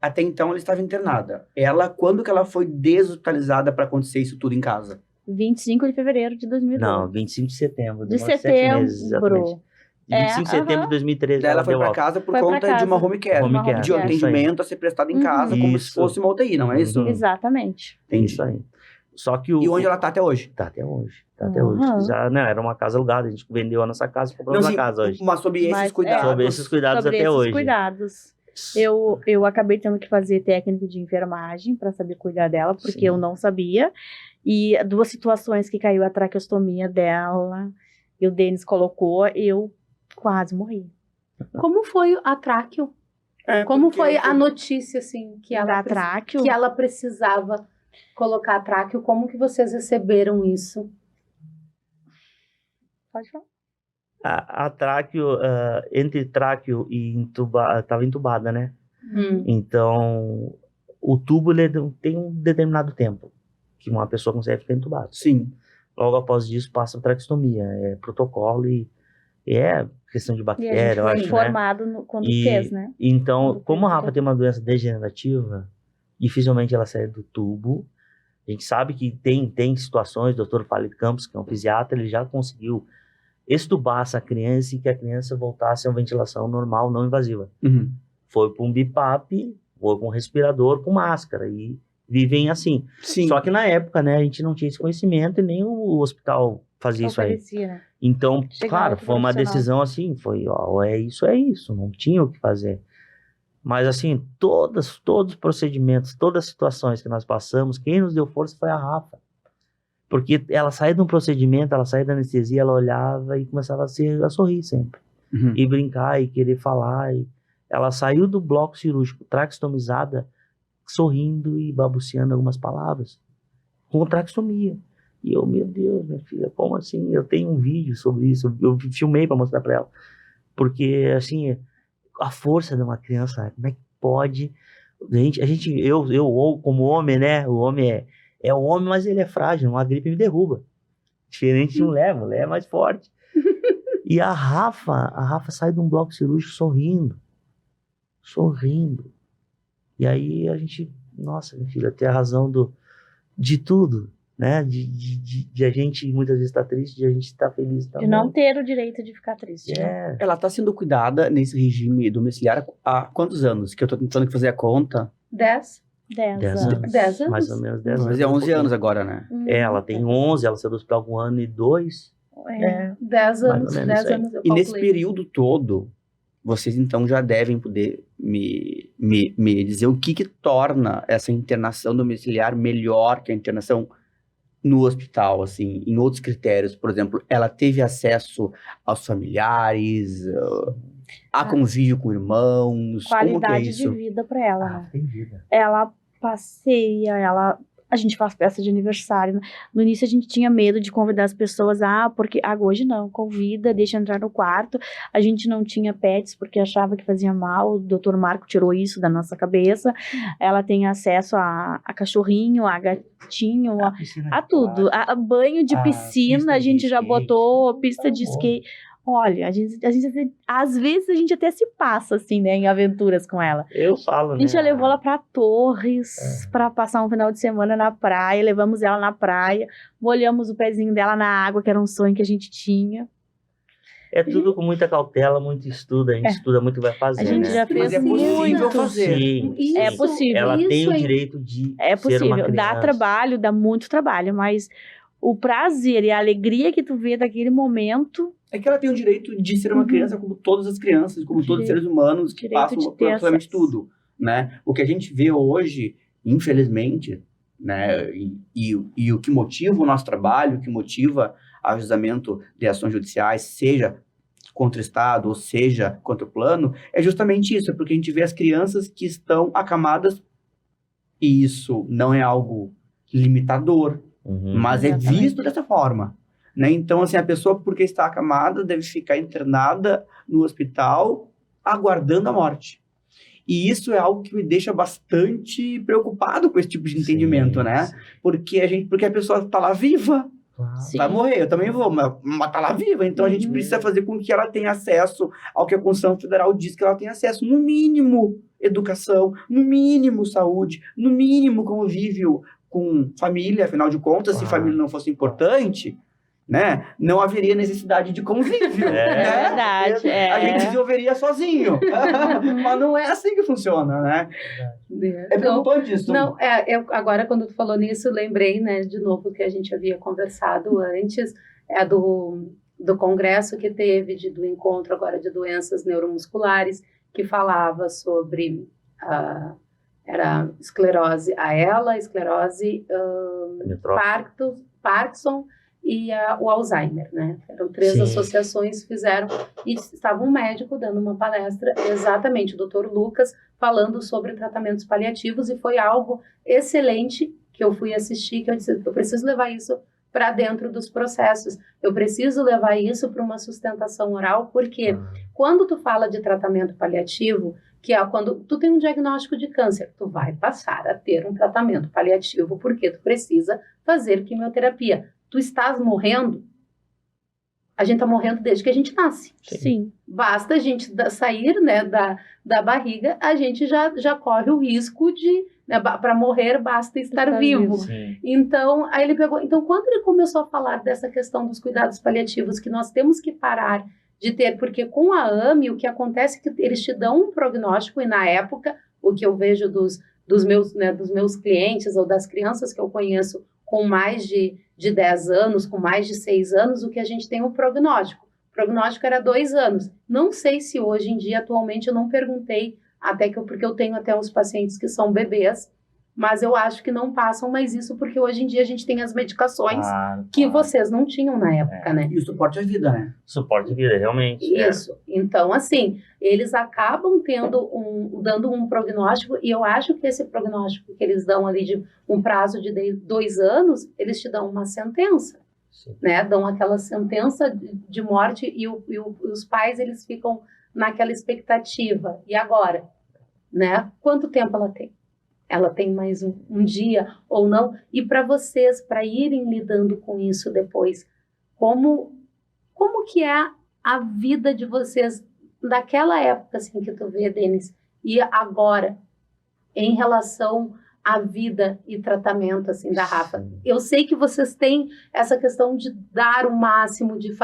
A: até então ela estava internada. Quando que ela foi deshospitalizada para acontecer isso tudo em casa?
D: 25 de fevereiro de 2012.
C: Não, 25 de setembro.
D: De setembro.
C: Meses, exatamente. 25 de setembro de 2013.
A: Ela foi para casa por conta de uma home care. De um atendimento a ser prestado em casa, como se fosse uma UTI, não é isso?
D: Exatamente.
C: Tem isso aí. Só que
A: E onde ela tá até hoje?
C: Tá até hoje. Já, né, era uma casa alugada, a gente vendeu a nossa casa e comprou uma casa hoje.
A: Mas sobre esses cuidados.
C: Sobre esses cuidados até hoje.
D: Cuidados. Eu acabei tendo que fazer técnico de enfermagem para saber cuidar dela, porque eu não sabia. E 2 situações que caiu a traqueostomia dela, e o Denis colocou, eu quase morri.
B: Como foi a tráqueo? Como foi a notícia, assim, que ela precisava colocar a tráqueo? Como que vocês receberam isso?
D: Pode falar.
C: A tráqueo, entre tráqueo e estava entubada, né? Então, o tubo ele tem um determinado tempo que uma pessoa consegue ficar entubada.
A: Sim.
C: Logo após isso, passa a traqueostomia. É protocolo e é questão de bactéria, eu acho,
D: informado quando fez, né?
C: Então, como a Rafa tem uma doença degenerativa, dificilmente ela sai do tubo. A gente sabe que tem situações, o Dr. Fábio Campos, que é um fisiatra, ele já conseguiu extubar essa criança e que a criança voltasse a uma ventilação normal, não invasiva. Foi para um BIPAP, ou com respirador, com máscara, e vivem assim.
A: Sim.
C: Só que na época, né, a gente não tinha esse conhecimento e nem o hospital fazia isso aí.
D: Né?
C: Então,
D: Chegava
C: claro,
D: outro
C: foi uma
D: profissional.
C: decisão assim, foi, ó, é isso, não tinha o que fazer. Mas assim, todos os procedimentos, todas as situações que nós passamos, quem nos deu força foi a Rafa. Porque ela saía de um procedimento, ela saía da anestesia, ela olhava e começava a sorrir sempre.
A: Uhum.
C: E brincar, e querer falar. Ela saiu do bloco cirúrgico traqueostomizada, sorrindo e balbuciando algumas palavras, com traqueostomia. E eu, meu Deus, minha filha, como assim? Eu tenho um vídeo sobre isso, eu filmei para mostrar para ela. Porque, assim, a força de uma criança, como é que pode... Eu como homem, né? O homem é o homem, mas ele é frágil, uma gripe me derruba. Diferente de mulher é mais forte. E a Rafa sai de um bloco cirúrgico sorrindo. E aí a gente, nossa, minha filha, tem a razão de tudo, né? De a gente muitas vezes estar triste, de a gente estar feliz também.
D: De não ter o direito de ficar triste. Né?
A: Ela tá sendo cuidada nesse regime domiciliar há quantos anos? Que eu tô tentando fazer a conta.
B: 10.
D: 10 anos.
B: 10 anos?
C: Mais ou menos 10 anos.
A: Mas é 11 anos agora, né?
C: Ela tem 11, ela saiu do hospital com 1 ano e 2.
B: 10 anos. 10
C: isso aí.
B: anos eu
A: E nesse
B: calculei.
A: período todo, vocês então já devem poder me dizer o que torna essa internação domiciliar melhor que a internação no hospital, assim, em outros critérios. Por exemplo, ela teve acesso aos familiares, a convívio com irmãos, como que é
D: Qualidade
A: isso?
D: de vida para ela, né?
C: Tem vida.
D: Ela passeia, a gente faz festa de aniversário. No início a gente tinha medo de convidar as pessoas, porque hoje não, convida, deixa entrar no quarto. A gente não tinha pets porque achava que fazia mal, o Dr. Marco tirou isso da nossa cabeça. Ela tem acesso a cachorrinho, a gatinho, a tudo. A banho de piscina, a gente já botou pista de skate. Olha, a gente às vezes a gente até se passa, assim, né, em aventuras com ela.
C: Eu falo, né?
D: A gente já levou ela pra Torres, pra passar um final de semana na praia, levamos ela na praia, molhamos o pezinho dela na água, que era um sonho que a gente tinha.
C: É tudo com muita cautela, muito estudo, a gente estuda muito o que vai fazer,
D: A gente
C: né?
D: já fez
A: Mas é possível
D: muito.
A: fazer.
C: Sim,
B: Isso,
D: É possível.
C: Ela tem o
B: aí.
C: direito de
D: É
C: ser uma
D: possível,
C: criança.
D: dá trabalho, dá muito trabalho, mas o prazer e a alegria que tu vê daquele momento...
A: É que ela tem o direito de ser uma criança como todas as crianças, como todos os seres humanos que
D: direito
A: passam
D: de
A: por
D: ter
A: absolutamente
D: acesso.
A: tudo, né? O que a gente vê hoje, infelizmente, né, e o que motiva o nosso trabalho, o que motiva o ajustamento de ações judiciais, seja contra o Estado ou seja contra o plano, é justamente isso, é porque a gente vê as crianças que estão acamadas, e isso não é algo limitador, mas é visto dessa forma. Né? Então, assim, a pessoa, porque está acamada, deve ficar internada no hospital aguardando a morte. E isso é algo que me deixa bastante preocupado com esse tipo de entendimento, né? Porque a pessoa está lá viva, vai morrer, eu também vou, mas está lá viva. Então, a gente precisa fazer com que ela tenha acesso ao que a Constituição Federal diz que ela tem acesso. No mínimo, educação, no mínimo, saúde, no mínimo, convívio com família. Afinal de contas, se família não fosse importante... Né? Não haveria necessidade de convívio.
C: É
D: verdade.
A: A gente se desenvolveria sozinho. Mas não é assim que funciona, né? É preocupante isso.
B: Não, eu, agora quando tu falou nisso, lembrei, né, de novo que a gente havia conversado antes, do congresso que teve, do encontro agora de doenças neuromusculares, que falava sobre era esclerose Parkinson e o Alzheimer, né? Eram 3 associações que fizeram, e estava um médico dando uma palestra, exatamente, o Dr. Lucas, falando sobre tratamentos paliativos, e foi algo excelente que eu fui assistir, que eu disse, eu preciso levar isso para dentro dos processos, eu preciso levar isso para uma sustentação oral, porque quando tu fala de tratamento paliativo, que é quando tu tem um diagnóstico de câncer, tu vai passar a ter um tratamento paliativo, porque tu precisa fazer quimioterapia. Tu estás morrendo, a gente está morrendo desde que a gente nasce.
D: Sim.
B: Basta a gente sair, né, da barriga, a gente já corre o risco de, né, para morrer basta estar vivo. Então, aí ele pegou. Então, quando ele começou a falar dessa questão dos cuidados paliativos, que nós temos que parar de ter, porque com a AME o que acontece é que eles te dão um prognóstico, e na época o que eu vejo dos meus clientes ou das crianças que eu conheço com mais de 10 anos, com mais de 6 anos, o que a gente tem um prognóstico. O prognóstico era 2 anos. Não sei se hoje em dia, atualmente, eu não perguntei, porque eu tenho até uns pacientes que são bebês, mas eu acho que não passam mais isso, porque hoje em dia a gente tem as medicações que vocês não tinham na época, né?
A: E o suporte à vida, né?
C: Suporte à vida, realmente.
B: Isso. Então, assim, eles acabam dando um prognóstico, e eu acho que esse prognóstico que eles dão ali de um prazo de 2 anos, eles te dão uma sentença, né? Dão aquela sentença de morte e os pais, eles ficam naquela expectativa. E agora? Né? Quanto tempo ela tem? Ela tem mais um dia ou não? E para vocês, para irem lidando com isso depois, como que é a vida de vocês daquela época, assim, que tu vê, Denis, e agora, em relação à vida e tratamento, assim, da Rafa? Eu sei que vocês têm essa questão de dar o máximo, de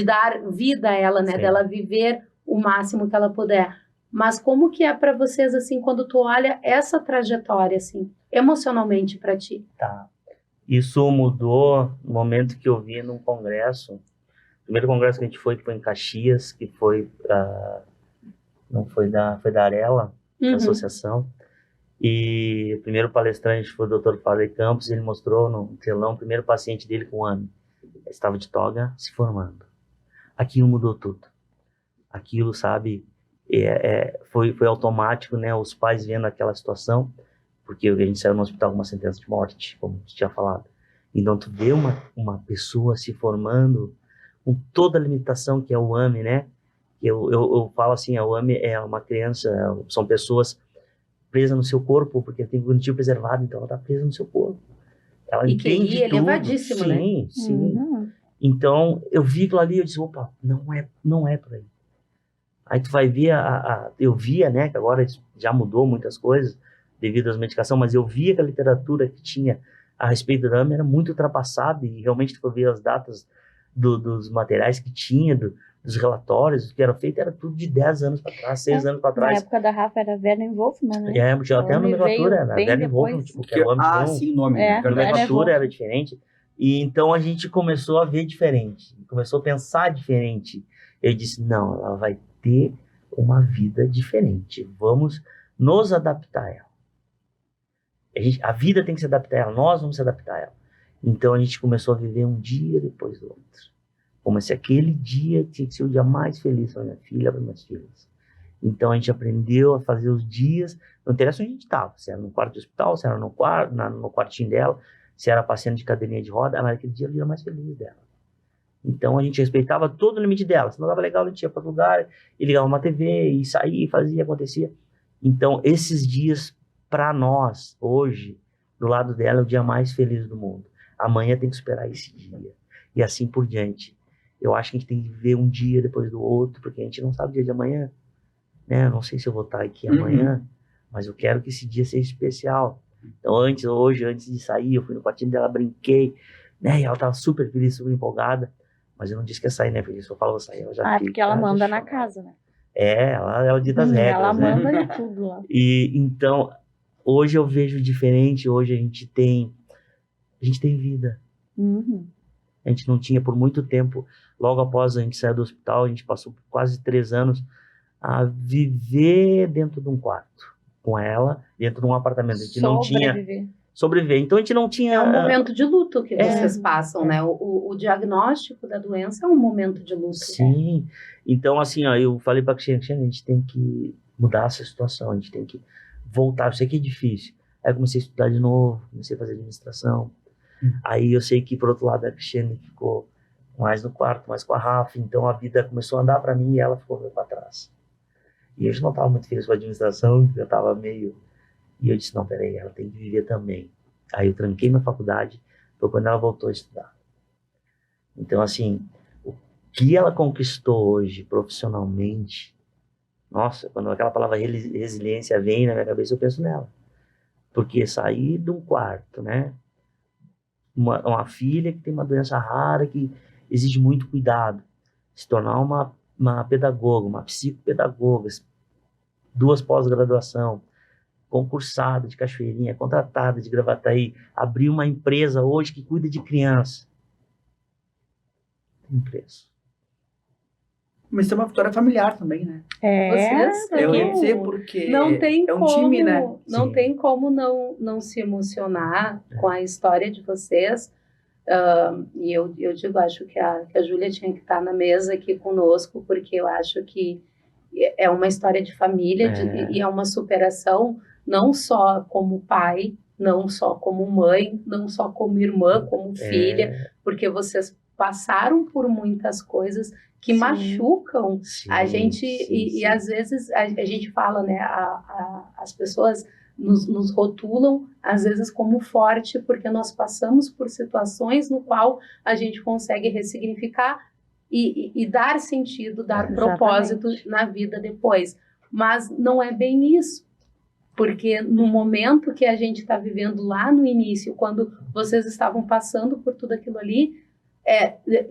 B: dar vida a ela, né? Dela viver o máximo que ela puder. Mas como que é para vocês, assim, quando tu olha essa trajetória, assim, emocionalmente para ti?
C: Tá. Isso mudou no momento que eu vi num congresso. O primeiro congresso que a gente foi em Caxias, que foi foi da Arela, da associação. E o primeiro palestrante foi o Dr. Fábio Campos, e ele mostrou no telão o primeiro paciente dele com 1 ano. Ele estava de toga, se formando. Aquilo mudou tudo. Aquilo, sabe... foi automático, né? Os pais vendo aquela situação, porque a gente saiu no hospital com uma sentença de morte, como você tinha falado. Então, tu vê uma pessoa se formando com toda a limitação que é o AME, né? Eu falo assim, o AME é uma criança, são pessoas presas no seu corpo, porque tem cognitivo preservado, então ela está presa no seu corpo. Ela entende tudo.
B: Elevadíssimo, né?
C: Sim. Então, eu vi aquilo ali e eu disse, opa, não é por aí. Aí tu vai ver, eu via, né, que agora já mudou muitas coisas devido às medicações, mas eu via que a literatura que tinha a respeito do AME era muito ultrapassada, e realmente tu foi ver as datas dos materiais que tinha, dos relatórios, o que era feito, era tudo de 10 anos para trás, 6 anos para trás.
D: Na época da Rafa era Werner Wolfman, né?
C: Tinha até a nomenclatura, era Werner Wolfman, tipo, que era o AME.
A: Sim, o nome.
C: A nomenclatura era diferente, e então a gente começou a ver diferente, começou a pensar diferente. Eu disse, não, ela vai ter uma vida diferente. Vamos nos adaptar a ela. A vida tem que se adaptar a ela, nós vamos se adaptar a ela. Então a gente começou a viver um dia depois do outro. Como se aquele dia tinha que ser o dia mais feliz para minha filha, para minhas filhas. Então a gente aprendeu a fazer os dias, não interessa onde a gente estava, se era no quarto de hospital, se era no quartinho dela, se era passeando de cadeirinha de roda, mas aquele dia era o dia mais feliz dela. Então a gente respeitava todo o limite dela. Se não dava legal, a gente ia para outro lugar, e ligava uma TV, e saía, fazia, acontecia. Então esses dias, para nós, hoje, do lado dela, é o dia mais feliz do mundo. Amanhã tem que superar esse dia. E assim por diante. Eu acho que a gente tem que viver um dia depois do outro, porque a gente não sabe o dia de amanhã. Né? Eu não sei se eu vou estar aqui amanhã, mas eu quero que esse dia seja especial. Então hoje, antes de sair, eu fui no quartinho dela, brinquei, né? E ela estava super feliz, super empolgada. Mas eu não disse que ia sair, né, Feliz? Se eu falo, vou sair, ela já fica.
D: Porque ela manda na casa, né?
C: Ela dita as regras,
D: ela
C: né?
D: manda de tudo lá.
C: E então, hoje eu vejo diferente, hoje a gente tem vida. A gente não tinha por muito tempo, logo após a gente sair do hospital, a gente passou por quase 3 anos a viver dentro de um quarto com ela, dentro de um apartamento. A gente não tinha... Sobreviver. Então a gente não tinha...
B: É um momento de luto que vocês passam, né? O diagnóstico da doença é um momento de luto.
C: Sim. Né? Então, assim, ó, eu falei pra Cristiane, a gente tem que mudar essa situação, a gente tem que voltar. Eu sei que é difícil. Aí eu comecei a estudar de novo, comecei a fazer administração. Aí eu sei que, por outro lado, a Cristiane ficou mais no quarto, mais com a Rafa. Então a vida começou a andar pra mim e ela ficou meio pra trás. E eu já não estava muito feliz com a administração, eu estava meio... E eu disse, não, peraí, ela tem que viver também. Aí eu tranquei minha faculdade, foi quando ela voltou a estudar. Então, assim, o que ela conquistou hoje profissionalmente, nossa, quando aquela palavra resiliência vem na minha cabeça, eu penso nela. Porque sair de um quarto, né? Uma filha que tem uma doença rara, que exige muito cuidado, se tornar uma pedagoga, uma psicopedagoga, 2 pós-graduação, concursada de Cachoeirinha, contratada de Gravataí, abri uma empresa hoje que cuida de criança. Tem preço.
E: Mas tem uma vitória familiar também, né?
B: Vocês,
E: Eu ia dizer porque
B: não tem
E: é um time, né?
B: Não
C: Sim.
B: tem como não se emocionar com a história de vocês. E eu digo, acho que a Júlia tinha que estar na mesa aqui conosco, porque eu acho que é uma história de família e é uma superação, não só como pai, não só como mãe, não só como irmã, como filha, porque vocês passaram por muitas coisas que machucam a gente, e às vezes a gente fala, né, as pessoas nos rotulam, às vezes, como forte, porque nós passamos por situações no qual a gente consegue ressignificar e dar sentido, dar propósito na vida depois. Mas não é bem isso, porque no momento que a gente está vivendo lá no início, quando vocês estavam passando por tudo aquilo ali,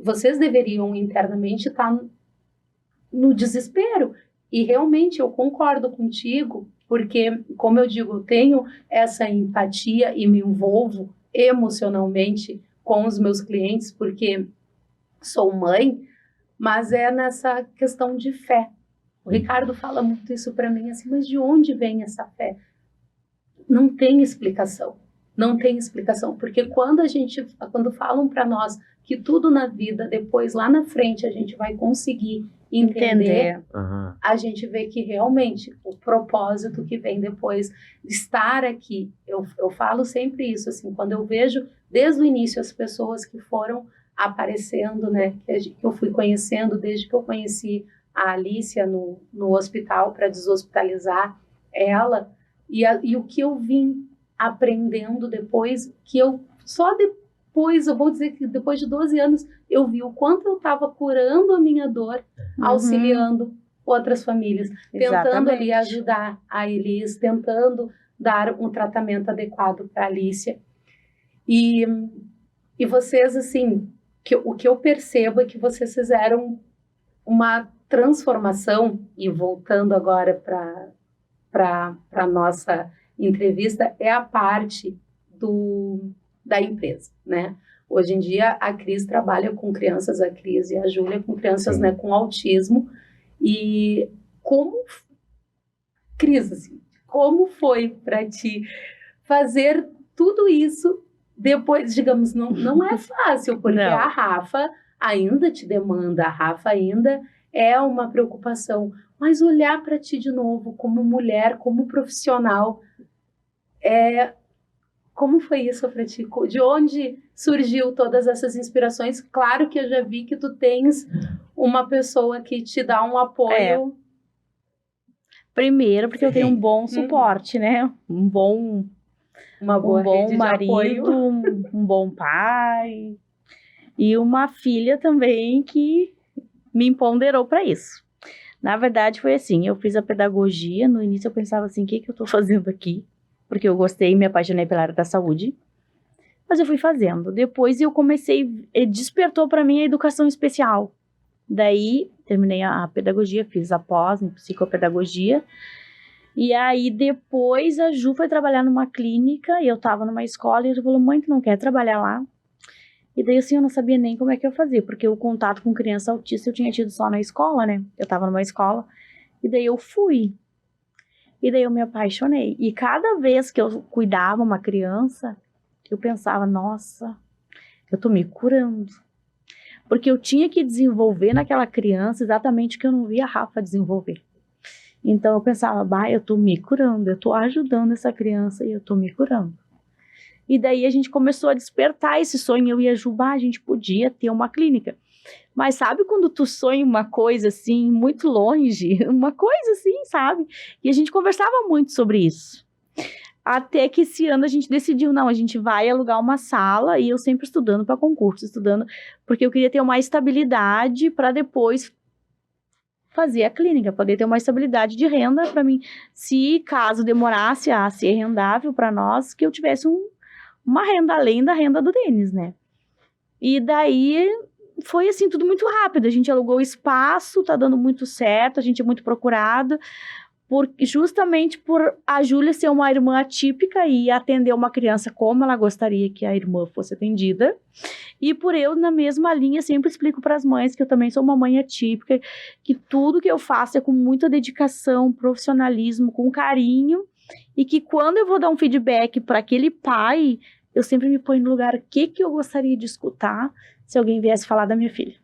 B: vocês deveriam internamente estar no desespero. E realmente eu concordo contigo, porque, como eu digo, eu tenho essa empatia e me envolvo emocionalmente com os meus clientes, porque sou mãe, mas é nessa questão de fé. O Ricardo fala muito isso para mim, assim, mas de onde vem essa fé? Não tem explicação. Não tem explicação, porque quando falam para nós que tudo na vida, depois lá na frente a gente vai conseguir entender. A gente vê que realmente o propósito que vem depois de estar aqui, eu falo sempre isso, assim, quando eu vejo desde o início as pessoas que foram aparecendo, né, que eu fui conhecendo desde que eu conheci a Alícia no hospital para deshospitalizar ela, e o que eu vim aprendendo depois, que eu só depois, eu vou dizer que depois de 12 anos, eu vi o quanto eu estava curando a minha dor, auxiliando outras famílias, tentando ali ajudar a Elis, tentando dar um tratamento adequado para a Alícia. E vocês, assim, o que eu percebo é que vocês fizeram uma transformação, e voltando agora para a nossa entrevista, é a parte da empresa, né? Hoje em dia, a Cris trabalha com crianças, a Cris e a Júlia, com crianças, né, com autismo. E Cris, assim, como foi para ti fazer tudo isso depois, digamos, não é fácil, porque a Rafa ainda te demanda, a Rafa ainda é uma preocupação, mas olhar para ti de novo como mulher, como profissional, como foi isso para ti? De onde surgiu todas essas inspirações? Claro que eu já vi que tu tens uma pessoa que te dá um apoio.
D: Primeiro, porque eu tenho um bom suporte, né? Um bom marido, um bom pai e uma filha também que me empoderou para isso. Na verdade, foi assim, eu fiz a pedagogia, no início eu pensava assim, o que eu tô fazendo aqui? Porque eu gostei e me apaixonei pela área da saúde, mas eu fui fazendo. Depois eu comecei, despertou para mim a educação especial. Daí, terminei a pedagogia, fiz a pós em psicopedagogia, e aí depois a Ju foi trabalhar numa clínica, e eu tava numa escola, e ela falou, mãe, tu não quer trabalhar lá? E daí, assim, eu não sabia nem como é que eu fazia, porque o contato com criança autista eu tinha tido só na escola, né? Eu tava numa escola, e daí eu fui. E daí eu me apaixonei. E cada vez que eu cuidava uma criança, eu pensava, nossa, eu tô me curando. Porque eu tinha que desenvolver naquela criança exatamente o que eu não via a Rafa desenvolver. Então eu pensava, eu tô me curando, eu tô ajudando essa criança e eu tô me curando. E daí a gente começou a despertar esse sonho, eu e a Ju, a gente podia ter uma clínica. Mas sabe quando tu sonha uma coisa assim, muito longe, uma coisa assim, sabe? E a gente conversava muito sobre isso. Até que esse ano a gente decidiu, não, a gente vai alugar uma sala, e eu sempre estudando para concurso, porque eu queria ter uma estabilidade para depois fazer a clínica, poder ter uma estabilidade de renda para mim, se caso demorasse a ser rendável para nós, que eu tivesse uma renda além da renda do Denis, né? E daí foi assim, tudo muito rápido, a gente alugou o espaço, tá dando muito certo, a gente é muito procurada, justamente por a Júlia ser uma irmã atípica e atender uma criança como ela gostaria que a irmã fosse atendida. E por eu, na mesma linha, sempre explico para as mães que eu também sou uma mãe atípica, que tudo que eu faço é com muita dedicação, profissionalismo, com carinho, e que quando eu vou dar um feedback para aquele pai, eu sempre me ponho no lugar o que eu gostaria de escutar se alguém viesse falar da minha filha.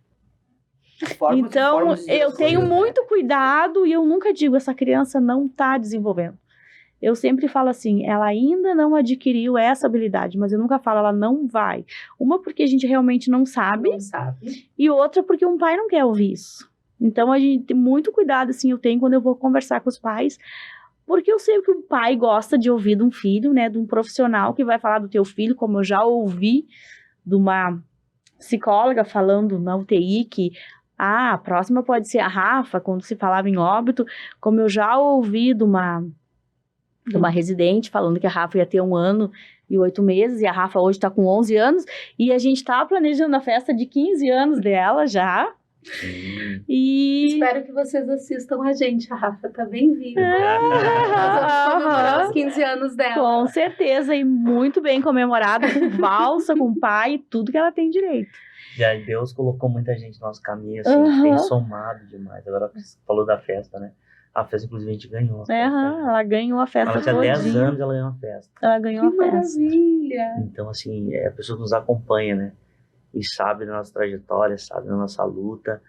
D: Então, eu tenho muito cuidado e eu nunca digo, essa criança não está desenvolvendo. Eu sempre falo assim, ela ainda não adquiriu essa habilidade, mas eu nunca falo, ela não vai. Uma, porque a gente realmente não sabe. E outra, porque um pai não quer ouvir isso. Então, a gente tem muito cuidado, assim, eu tenho quando eu vou conversar com os pais, porque eu sei que o pai gosta de ouvir de um filho, né, de um profissional que vai falar do teu filho, como eu já ouvi de uma psicóloga falando na UTI que a próxima pode ser a Rafa, quando se falava em óbito, como eu já ouvi de uma residente falando que a Rafa ia ter 1 ano e 8 meses, e a Rafa hoje tá com 11 anos, e a gente tá planejando a festa de 15 anos dela já. E...
B: espero que vocês assistam a gente, a Rafa tá bem viva. Nós vamos comemorar os 15 anos dela.
D: Com certeza, e muito bem comemorada, com valsa, com pai, tudo que ela tem direito.
C: E aí Deus colocou muita gente no nosso caminho, assim, que tem somado demais. Agora você falou da festa, né? A festa, inclusive, a gente ganhou.
D: Ela ganhou a festa
C: todinha. Ela tinha 10 anos, ela ganhou a festa.
D: Ela ganhou
B: que
D: a festa.
B: Maravilha!
C: Então, assim, a pessoa nos acompanha, né? E sabe da nossa trajetória, sabe da nossa luta.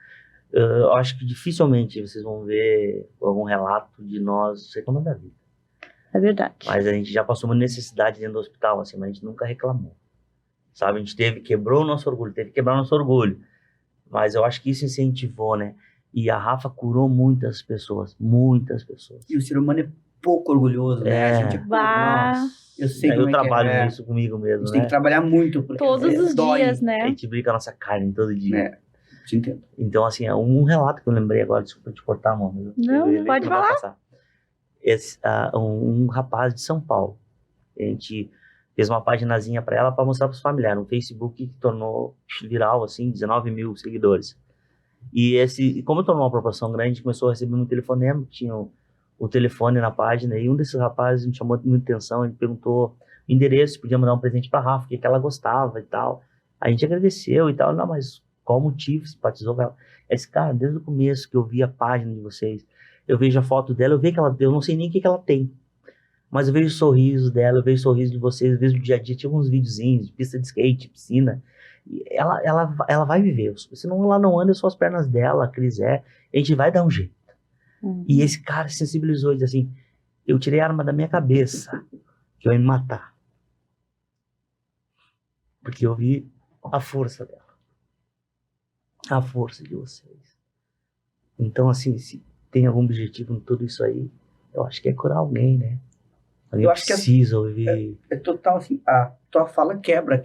C: Eu acho que dificilmente vocês vão ver algum relato de nós reclamando da vida.
D: É verdade.
C: Mas a gente já passou uma necessidade dentro do hospital, assim, mas a gente nunca reclamou. Sabe, a gente quebrou o nosso orgulho, teve que quebrar o nosso orgulho. Mas eu acho que isso incentivou, né? E a Rafa curou muitas pessoas, muitas pessoas.
E: E o ser humano é pouco orgulhoso, né? A gente eu sei
C: eu trabalho nisso comigo mesmo,
E: a gente tem que trabalhar muito. Porque
D: todos os
E: dói.
D: Dias, né?
C: A gente brinca a nossa carne todo dia.
E: Te entendo.
C: Então, assim, é um relato que eu lembrei agora, desculpa te cortar, mano.
D: Não, pode falar.
C: Um rapaz de São Paulo. A gente fez uma paginazinha pra ela pra mostrar pros familiares. Um Facebook que tornou viral, assim, 19 mil seguidores. E como tornou uma proporção grande, a gente começou a receber muito telefonema, tinha o telefone na página, e um desses rapazes me chamou muita atenção, ele perguntou o endereço, se podia mandar um presente pra Rafa, o que ela gostava e tal. A gente agradeceu e tal, não, mas qual motivo simpatizou com ela? Esse cara, desde o começo que eu vi a página de vocês, eu vejo a foto dela, eu vejo que ela, eu não sei nem o que ela tem, mas eu vejo o sorriso dela, eu vejo o sorriso de vocês, eu vejo o dia a dia, tinha uns videozinhos de pista de skate, piscina, e ela vai viver, senão ela não anda, só as pernas dela, a Cris a gente vai dar um jeito. E esse cara sensibilizou e disse assim, eu tirei a arma da minha cabeça, que eu ia me matar, porque eu vi a força dela, a força de vocês. Então, assim, se tem algum objetivo em tudo isso aí, eu acho que é curar alguém, né? Alguém
E: eu acho
C: precisa ouvir.
E: É total, assim, a tua fala quebra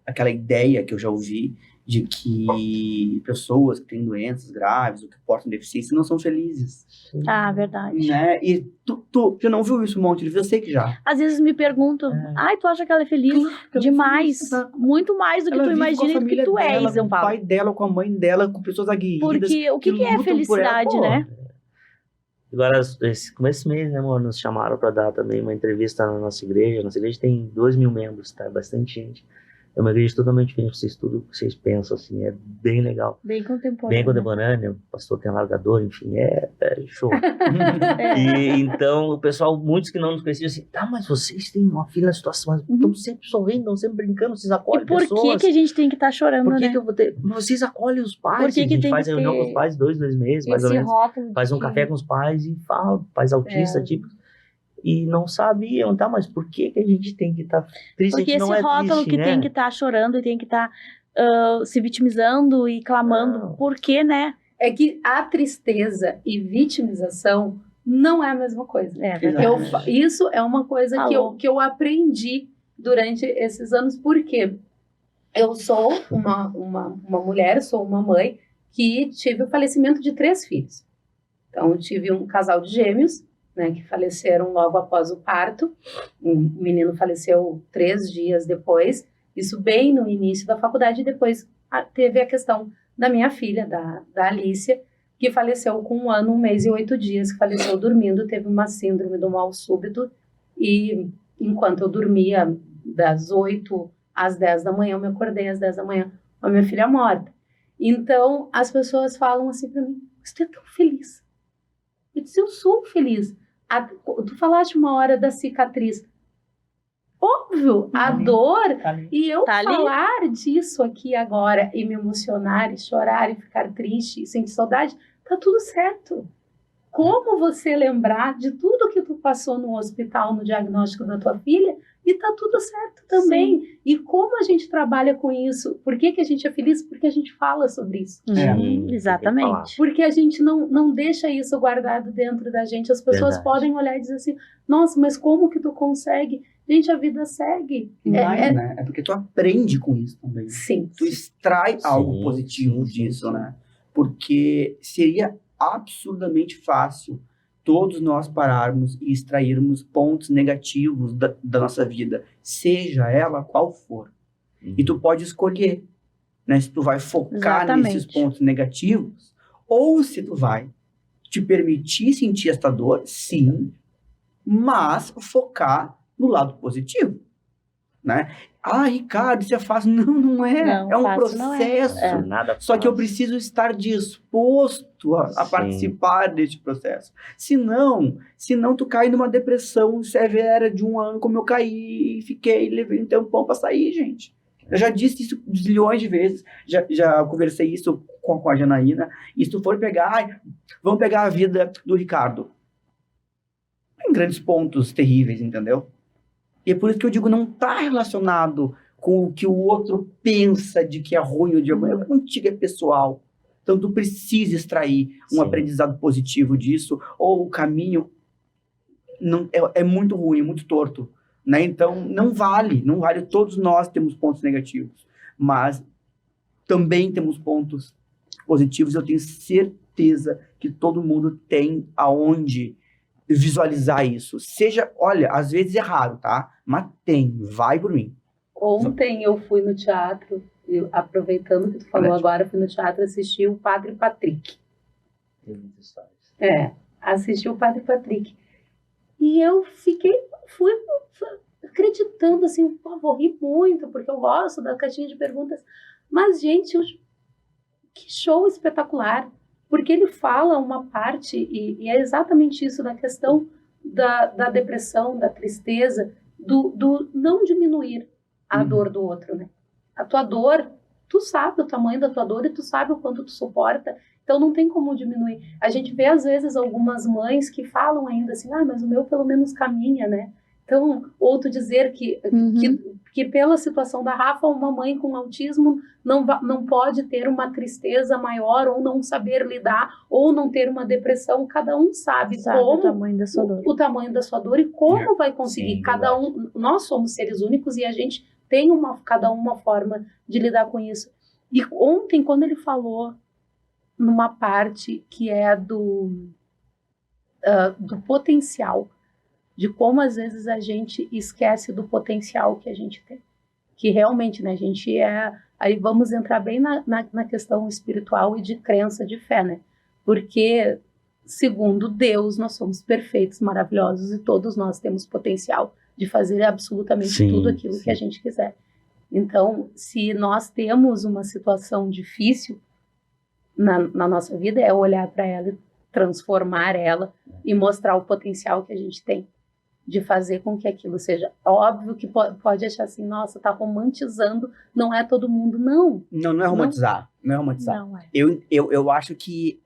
E: aquela ideia que eu já ouvi de que pessoas que têm doenças graves ou que portam deficiência não são felizes.
D: Ah, verdade.
E: Né? E tu já não viu isso um monte de vezes? Eu sei que já.
D: Às vezes me perguntam, tu acha que ela é feliz?
E: Claro,
D: demais.
E: Ela é feliz,
D: muito mais do que tu imagina e do que tu és,
E: com
D: eu
E: o
D: falo.
E: pai dela, com a mãe dela, com pessoas aguerridas.
D: Porque o que é felicidade, né?
C: Agora, começo desse mês, né, amor, nos chamaram para dar também uma entrevista na nossa igreja. Nossa igreja tem 2 mil membros, tá? Bastante gente. É uma igreja totalmente diferente, vocês tudo que vocês pensam, assim, é bem legal.
D: Bem contemporâneo.
C: Bem contemporâneo, o pastor tem largador, enfim, é show. E então, o pessoal, muitos que não nos conheciam, assim, mas vocês têm uma filha na situação, mas estão sempre sorrindo, estão sempre brincando, vocês acolhem pessoas.
D: E por que a gente tem que estar chorando,
C: por que
D: né?
C: que eu vou ter? Vocês acolhem os pais,
D: por que
C: a gente
D: tem
C: faz
D: que
C: reunião com os pais 2 meses, mais ou menos. Faz um café com os pais e fala, pais autistas, tipo, e não sabiam, mas por que a gente tem que estar triste?
D: Porque esse rótulo que tem que estar chorando e tem que estar se vitimizando e clamando, por quê, né?
B: É que a tristeza e vitimização não é a mesma coisa. Isso é uma coisa que eu aprendi durante esses anos, porque eu sou uma mulher, sou uma mãe que tive o falecimento de 3 filhos. Então, eu tive um casal de gêmeos, né, que faleceram logo após o parto. Um menino faleceu 3 dias depois, isso bem no início da faculdade, e depois teve a questão da minha filha, da Alicia, que faleceu com 1 ano, 1 mês e 8 dias, que faleceu dormindo, teve uma síndrome do mal súbito, e enquanto eu dormia das 8 às 10 da manhã, eu me acordei às 10 da manhã com a minha filha morta. Então, as pessoas falam assim para mim, você é tão feliz. Eu disse, eu sou feliz. Tu falaste uma hora da cicatriz. Óbvio, a dor, e eu falar disso aqui agora, e me emocionar, e chorar, e ficar triste, e sentir saudade, tá tudo certo. Como você lembrar de tudo que tu passou no hospital, no diagnóstico da tua filha, e tá tudo certo também. Sim. E como a gente trabalha com isso? Por que a gente é feliz? Porque a gente fala sobre isso.
D: Exatamente.
B: Porque a gente não deixa isso guardado dentro da gente. As pessoas podem olhar e dizer assim, nossa, mas como que tu consegue? Gente, a vida segue.
E: Né? É porque tu aprende com isso também.
B: Sim.
E: Tu extrai algo positivo disso, né? Porque seria absurdamente fácil todos nós pararmos e extrairmos pontos negativos da nossa vida, seja ela qual for. E tu pode escolher, né, se tu vai focar nesses pontos negativos ou se tu vai te permitir sentir esta dor, sim, mas focar no lado positivo, né? Ah, Ricardo, isso é fácil. Não é.
D: Não,
E: é um processo.
C: Nada
E: Só que eu preciso estar disposto a participar deste processo. Senão tu cai numa depressão severa de 1 ano, como eu caí e fiquei, levei um tempão para sair, gente. Eu já disse isso zilhões de vezes, já conversei isso com a Janaína, e se tu for pegar, vamos pegar a vida do Ricardo. Tem grandes pontos terríveis, entendeu? E é por isso que eu digo, não está relacionado com o que o outro pensa de que é ruim ou de alguma coisa. Contigo é pessoal. Então, tu precisa extrair um aprendizado positivo disso, ou o caminho é muito ruim, é muito torto. Né? Então, não vale. Todos nós temos pontos negativos, mas também temos pontos positivos. Eu tenho certeza que todo mundo tem aonde visualizar isso. Olha, às vezes é raro, tá? Mas vai por mim.
B: Ontem eu fui no teatro, aproveitando que tu falou agora, fui no teatro assistir o Padre Patrick. Assisti o Padre Patrick. E eu fui acreditando, assim, vou rir muito, porque eu gosto da caixinha de perguntas. Mas, gente, que show espetacular! Porque ele fala uma parte, e é exatamente isso, da questão da depressão, da tristeza, do não diminuir a dor do outro, né? A tua dor, tu sabe o tamanho da tua dor e tu sabe o quanto tu suporta, então não tem como diminuir. A gente vê, às vezes, algumas mães que falam ainda assim, mas o meu pelo menos caminha, né? Então, outro dizer que pela situação da Rafa, uma mãe com autismo não pode ter uma tristeza maior, ou não saber lidar, ou não ter uma depressão. Cada um sabe como,
D: o tamanho da sua dor.
B: O tamanho da sua dor e como vai conseguir. Sim, nós somos seres únicos e a gente tem cada uma forma de lidar com isso. E ontem, quando ele falou numa parte que é do potencial, de como às vezes a gente esquece do potencial que a gente tem. Que realmente, né, a gente aí vamos entrar bem na questão espiritual e de crença, de fé, né? Porque, segundo Deus, nós somos perfeitos, maravilhosos, e todos nós temos potencial de fazer absolutamente tudo aquilo que a gente quiser. Então, se nós temos uma situação difícil na nossa vida, é olhar para ela e transformar ela e mostrar o potencial que a gente tem de fazer com que aquilo seja. Óbvio que pode achar assim, nossa, tá romantizando, não é todo mundo, não.
E: Não é romantizar, não é romantizar.
B: Não é.
E: Eu acho que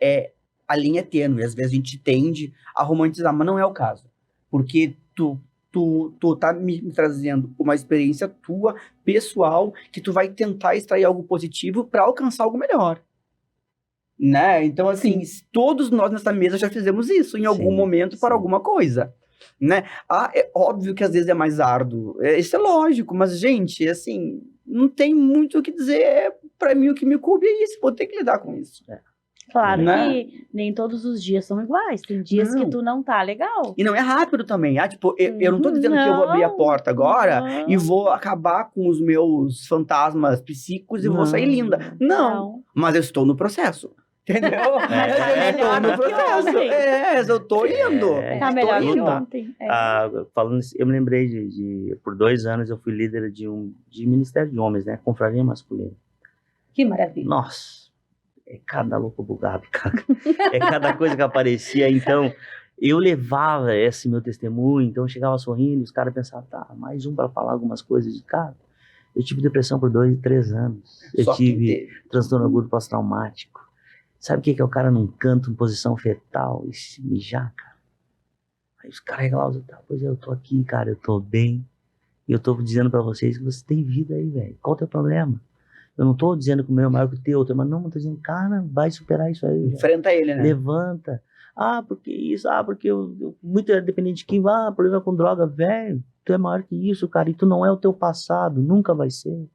E: a linha é tênue, às vezes a gente tende a romantizar, mas não é o caso. Porque tu tá me trazendo uma experiência tua, pessoal, que tu vai tentar extrair algo positivo para alcançar algo melhor. Né? Então, assim, todos nós nessa mesa já fizemos isso em algum momento para alguma coisa. Né? É óbvio que às vezes é mais árduo, isso é lógico, mas, gente, assim, não tem muito o que dizer. Para mim, o que me coube é isso, vou ter que lidar com isso.
D: Claro, né? Que nem todos os dias são iguais, tem dias que tu não tá legal.
E: E não é rápido também, eu não tô dizendo que eu vou abrir a porta agora e vou acabar com os meus fantasmas psíquicos e vou sair linda. Não, mas eu estou no processo. Entendeu?
C: É,
E: Eu tô no processo. Eu tô indo.
D: Tá melhor que
C: tá.
D: ontem.
C: Falando isso, eu me lembrei por 2 anos eu fui líder de Ministério de Homens, né? Confraria masculina.
B: Que maravilha.
C: Nossa, é cada louco bugado, cara. É cada coisa que aparecia. Então, eu levava esse meu testemunho, então eu chegava sorrindo, os caras pensavam, tá, mais um para falar algumas coisas de cara. Eu tive depressão por 2 e 3 anos. Eu tive transtorno agudo pós-traumático. Sabe o que é o cara num canto, em posição fetal, e se mijar, cara? Aí os caras reclamam, tá, pois eu tô aqui, cara, eu tô bem. E eu tô dizendo pra vocês que você tem vida aí, velho. Qual é o teu problema? Eu não tô dizendo que o meu é maior que o teu, mas não, eu tô dizendo, cara, vai superar isso aí.
E: Enfrenta ele, né?
C: Levanta. Porque isso, porque eu muito é dependente de quem vai, problema com droga, velho. Tu é maior que isso, cara, e tu não é o teu passado, nunca vai ser.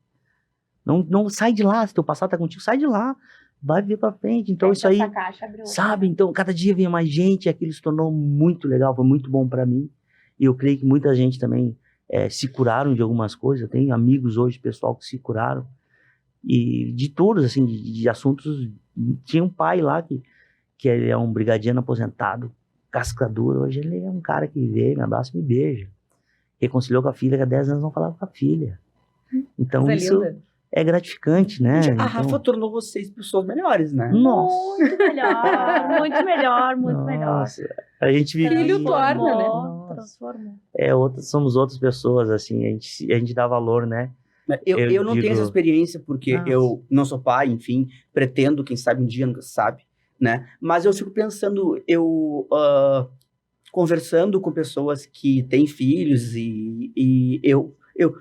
C: Não sai de lá, se teu passado tá contigo, sai de lá, vai vir pra frente. Então isso aí, sabe, então cada dia vem mais gente, e aquilo se tornou muito legal, foi muito bom pra mim. E eu creio que muita gente também se curaram de algumas coisas. Eu tenho amigos hoje, pessoal que se curaram, e de todos, assim, de assuntos. Tinha um pai lá que ele é um brigadiano aposentado, casca dura. Hoje ele é um cara que veio, me abraça e me beija. Reconciliou com a filha, que há 10 anos não falava com a filha. Então isso é gratificante, né?
E: A Rafa tornou vocês pessoas melhores, né?
C: Nossa.
D: Muito melhor, muito melhor, muito melhor.
C: A gente vive...
B: Filho torna, né?
D: Transformou.
C: Somos outras pessoas, assim, a gente dá valor, né?
E: Eu não tenho essa experiência, porque eu não sou pai, enfim, pretendo, quem sabe um dia, nunca sabe, né? Mas eu fico pensando, conversando com pessoas que têm filhos e eu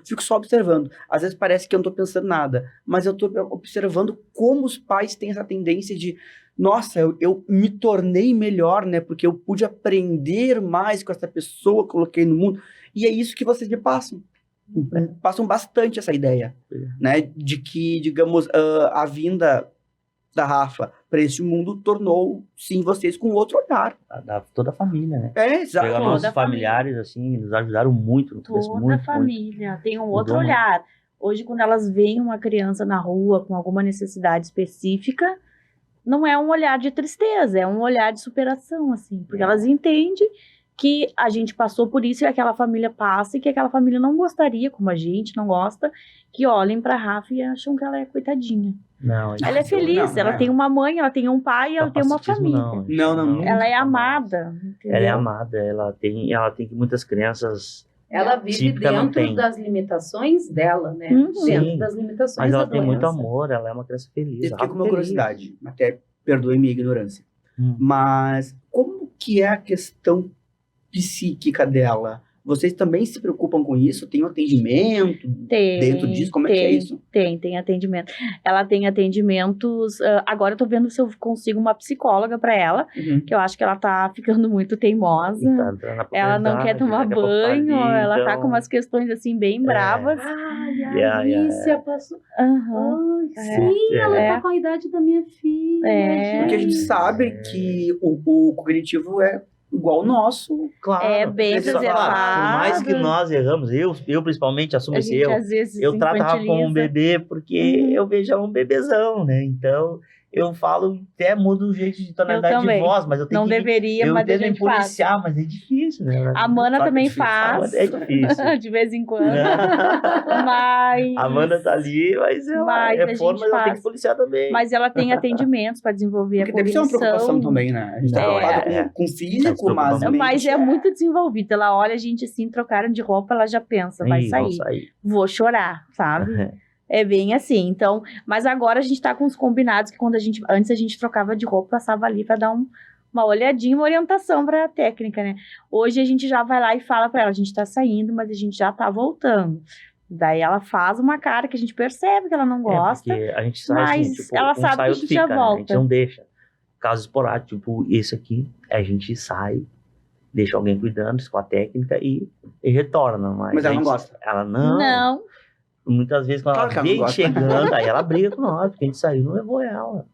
E: fico só observando. Às vezes parece que eu não tô pensando nada, mas eu tô observando como os pais têm essa tendência de, nossa, eu me tornei melhor, né? Porque eu pude aprender mais com essa pessoa, coloquei no mundo. E é isso que vocês me passam. Passam bastante essa ideia, né? De que, digamos, a vinda da Rafa para esse mundo tornou, sim, vocês com outro olhar.
C: Toda a família, né?
E: Exato.
C: Pegar nossos familiares, assim, nos ajudaram muito.
D: Toda a família tem um outro olhar. Hoje, quando elas veem uma criança na rua com alguma necessidade específica, não é um olhar de tristeza, é um olhar de superação, assim, porque elas entendem que a gente passou por isso e aquela família passa, e que aquela família não gostaria, como a gente não gosta, que olhem pra Rafa e acham que ela é coitadinha.
C: Não,
D: ela é feliz, ela tem uma mãe, ela tem um pai, ela tem uma família.
E: Não.
D: Ela é amada. Entendeu?
C: Ela é amada, ela tem que muitas crianças...
B: Ela vive dentro das limitações dela, né? Dentro das limitações
C: mas ela
B: da
C: tem
B: doença.
C: muito amor, ela é uma criança feliz.
E: Eu fiquei com uma curiosidade, até perdoe minha ignorância, mas como que é a questão psíquica dela? Vocês também se preocupam com isso? Tem um atendimento dentro disso? Como é que é isso?
D: Tem atendimento. Ela tem atendimentos... agora eu tô vendo se eu consigo uma psicóloga pra ela, que eu acho que ela tá ficando muito teimosa. Ela não quer tomar banho, ela tá com umas questões assim bem bravas.
B: A Alicia passou... Sim, ela tá com a idade da minha filha.
E: Porque a gente sabe que o cognitivo é igual o nosso.
C: Claro.
D: É bem preservado.
C: Por mais que nós erramos, eu principalmente assumo esse erro. Eu trato ela como um bebê porque eu vejo ela um bebezão, né? Então, eu falo, até mudo o jeito de tonalidade de voz, mas eu tenho
D: não deveria, mas a gente
C: policiar, mas é difícil, né?
D: A Amanda também faz.
C: É difícil.
D: De vez em quando. Mas...
C: A Amanda tá ali, mas ela ela tem que policiar também.
D: Mas ela tem atendimentos para desenvolver a cognição.
E: Deve ser uma preocupação também, né? A gente tá preocupado com físico,
D: mas é muito desenvolvido. Ela olha a gente assim, trocaram de roupa, ela já pensa, vai sair. Vou chorar, sabe? É bem assim, então, mas agora a gente tá com os combinados que antes a gente trocava de roupa, passava ali para dar uma olhadinha, uma orientação pra técnica, né? Hoje a gente já vai lá e fala pra ela, a gente tá saindo, mas a gente já tá voltando. Daí ela faz uma cara que a gente percebe que ela não gosta,
C: porque a gente sai,
D: mas
C: assim, tipo,
D: ela sabe que a gente já volta.
C: A gente não deixa. Caso esporádico, tipo, esse aqui, a gente sai, deixa alguém cuidando com a técnica e retorna. Mas
E: ela não gosta?
C: Ela não.
D: Não.
C: Muitas vezes quando ela vem chegando, aí ela briga com nós, porque a gente saiu e não levou ela.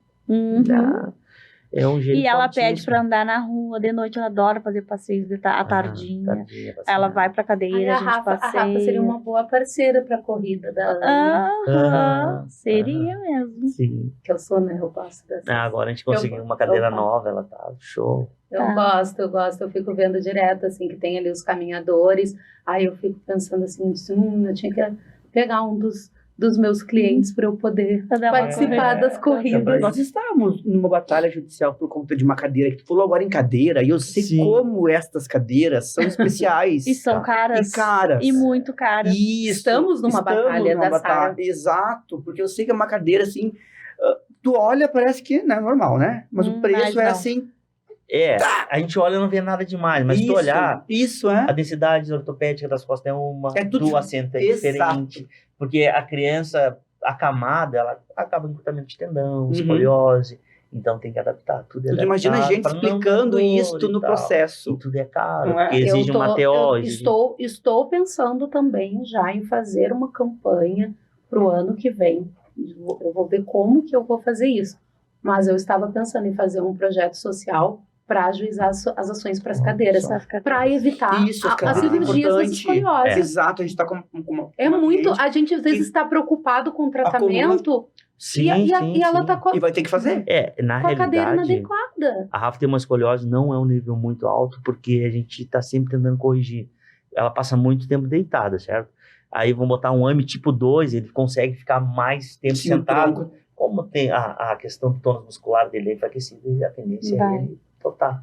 C: É um jeito
D: E ela pede
C: fortíssimo.
D: pra andar na rua de noite, ela adora fazer passeios à tardinha.
C: Tadinha,
D: Ela
C: passear.
D: vai pra
B: Aí
D: cadeira,
B: a
D: a gente
B: Rafa
D: passeia.
B: seria uma boa parceira pra corrida da Ana,
D: Aham, seria mesmo.
C: Sim.
B: que eu sou, né? Eu gosto dessa.
C: Agora a gente conseguiu uma cadeira nova, ela tá show.
B: Eu gosto, eu fico vendo direto, assim, que tem ali os caminhadores, aí eu fico pensando assim, eu tinha que pegar um dos meus clientes para eu poder
D: Pra dar uma
B: participar das corridas.
E: Nós estávamos numa batalha judicial por conta de uma cadeira, que tu falou agora em cadeira, e eu sei
C: Sim.
E: como estas cadeiras são especiais.
D: E são caras.
E: E caras.
D: E muito caras.
E: Isso,
B: Estamos numa batalha da Sara.
E: Exato, porque eu sei que é uma cadeira assim, tu olha, parece que não é normal, né? Mas o
D: Mas
E: preço é
D: não.
E: assim.
C: A gente olha e não vê nada demais, mas se tu olhar,
E: Isso é.
C: a densidade ortopédica das costas é uma,
E: É tudo
C: do assento é
E: exato.
C: diferente, porque a criança, a camada, ela acaba em encurtamento de tendão,
E: Uhum.
C: escoliose, então tem que adaptar tudo.
E: Tu imagina a gente
C: pra não
E: explicando
C: dar dor
E: isso
C: e
E: no
C: tal.
E: processo.
C: E tudo é caro,
E: Não é?
C: porque exige uma TO.
B: Eu
C: exige-
B: estou pensando também já em fazer uma campanha para o ano que vem. Eu vou ver como que eu vou fazer isso. Mas eu estava pensando em fazer um projeto social para ajuizar as ações para as cadeiras, para evitar
E: Isso, as
B: as
E: cadeiras é
B: cirurgias das
E: importante.
B: escoliose.
E: Exato, a gente tá com uma
B: É muito.
E: cliente
B: A gente às vezes está preocupado com o tratamento
C: Sim,
B: e
C: sim,
B: ela
C: sim.
B: está com
E: e vai ter que fazer.
C: Na
B: a cadeira
C: realidade,
B: inadequada.
C: a Rafa tem uma escoliose, não é um nível muito alto, porque a gente tá sempre tentando corrigir. Ela passa muito tempo deitada, certo? Aí vão botar um AMI tipo 2, ele consegue ficar mais tempo
E: Sim, o
C: sentado.
E: tronco.
C: Como tem a questão do tônus muscular dele é enfraquecido, e a tendência
D: Vai.
C: é ele total.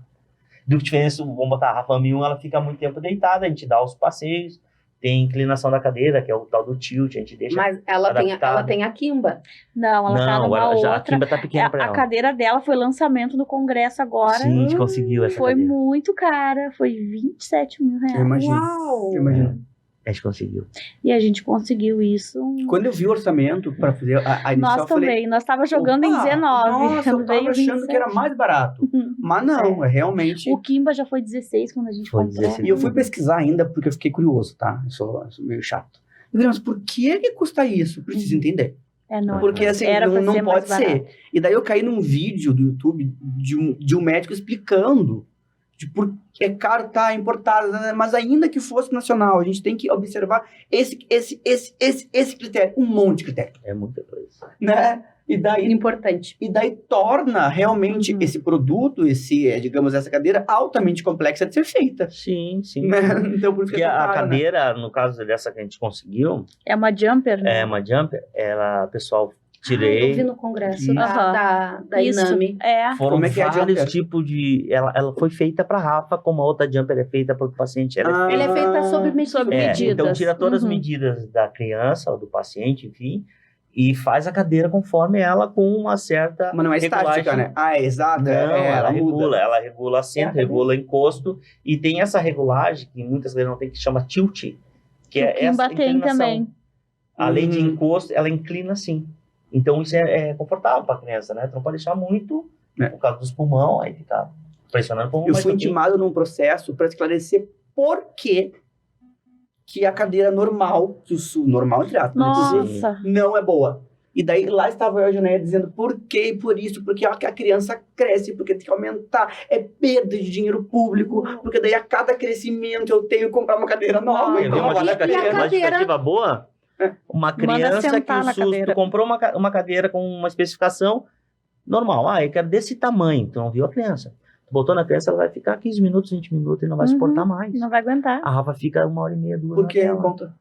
C: Do diferença, vamos botar a Rafa AMI 1, ela fica muito tempo deitada, a gente dá os passeios, tem inclinação da cadeira, que é o tal do tilt, a gente deixa...
B: Mas ela
C: adaptado.
B: tem a Kimba.
D: Não, ela tá
C: Não,
D: numa
C: agora já a
D: outra.
C: Kimba tá pequena pra
D: A
C: ela.
D: cadeira dela foi lançamento no congresso agora.
C: Sim, a gente conseguiu essa
D: Foi
C: cadeira.
D: muito cara, foi 27 mil reais.
E: Eu imagino.
B: Uau!
E: Eu imagino.
C: A gente conseguiu.
D: E a gente conseguiu isso.
E: Quando eu vi o orçamento para fazer a inicial,
D: Nós
E: eu falei,
D: também, nós tava jogando em
E: opa,
D: 19.
E: Nossa, eu tava
D: veio
E: achando
D: 27.
E: que era mais barato. Mas não, é realmente...
D: O Kimba já foi 16 quando a gente
C: Foi
D: comprou.
C: 16.
E: E eu fui pesquisar ainda porque eu fiquei curioso, tá? Eu sou meio chato. Eu falei, mas por que custa isso? Preciso entender.
D: É, não,
E: Porque assim,
D: era pra
E: não
D: ser mais
E: pode ser.
D: barato.
E: E daí eu caí num vídeo do YouTube de um médico explicando de por que é caro, tá importado, né? Mas ainda que fosse nacional, a gente tem que observar esse critério, um monte de critério,
C: É muita coisa.
E: né? E daí
B: Importante.
E: torna realmente
D: Uhum.
E: esse produto, digamos, essa cadeira altamente complexa de ser feita.
C: Sim, sim.
E: Né? Então, por isso
C: Porque
E: que é tão
C: a
E: caro, né?
C: cadeira, no caso dessa que a gente conseguiu,
D: É uma jumper, né?
C: é uma jumper, o pessoal
B: Eu vi
C: tirei.
B: no congresso
E: Isso.
B: da
D: Isso,
B: Inami.
D: é.
C: Foram
E: Como é que é a
C: vários
E: jumper?
C: tipos de. Ela foi feita para Rafa, como a outra jumper é feita para o paciente. Ela é
B: Ele
C: feita.
B: é feita sob medida.
D: Sob
C: É,
D: medidas.
C: então tira todas as
D: Uhum.
C: medidas da criança ou do paciente, enfim, e faz a cadeira conforme ela com uma certa.
E: Mas não é estática,
C: regulagem.
E: né? Ah, é exato.
C: Não,
E: ela muda.
C: ela regula assento,
E: É,
C: regula encosto, e tem essa regulagem que muitas vezes não tem, que chama tilt, que é
D: O Kimba
C: essa
D: tem
C: inclinação.
D: também.
C: Além de
E: Uhum.
C: encosto, ela inclina assim. Então isso é confortável para a criança, né? Tu não pode deixar muito,
E: É.
C: por causa dos pulmões, aí fica pressionando o pulmão.
E: Eu
C: mas
E: fui
C: também-
E: intimado num processo para esclarecer por que a cadeira normal, normal entre aspas, inclusive,
D: Nossa.
E: não é boa. E daí lá estava eu e a Janaína dizendo por quê, por isso, porque a criança cresce, porque tem que aumentar, é perda de dinheiro público, porque daí a cada crescimento eu tenho que comprar uma cadeira nova.
C: Quer ver
E: Então
C: uma
E: vale a
B: e a
E: pena.
C: justificativa,
B: cadeira-
C: boa?
E: É.
C: Uma criança que
D: sentar
C: o
D: na
C: SUS,
D: cadeira.
C: tu comprou uma cadeira com uma especificação normal. Ah, eu quero desse tamanho. Tu não viu a criança. Tu botou na criança, ela vai ficar 15 minutos, 20 minutos e não vai
D: Uhum.
C: suportar mais.
D: Não vai aguentar.
C: A Rafa fica 1h30, 2
E: Por que
C: na
E: não
C: tela.
E: conta?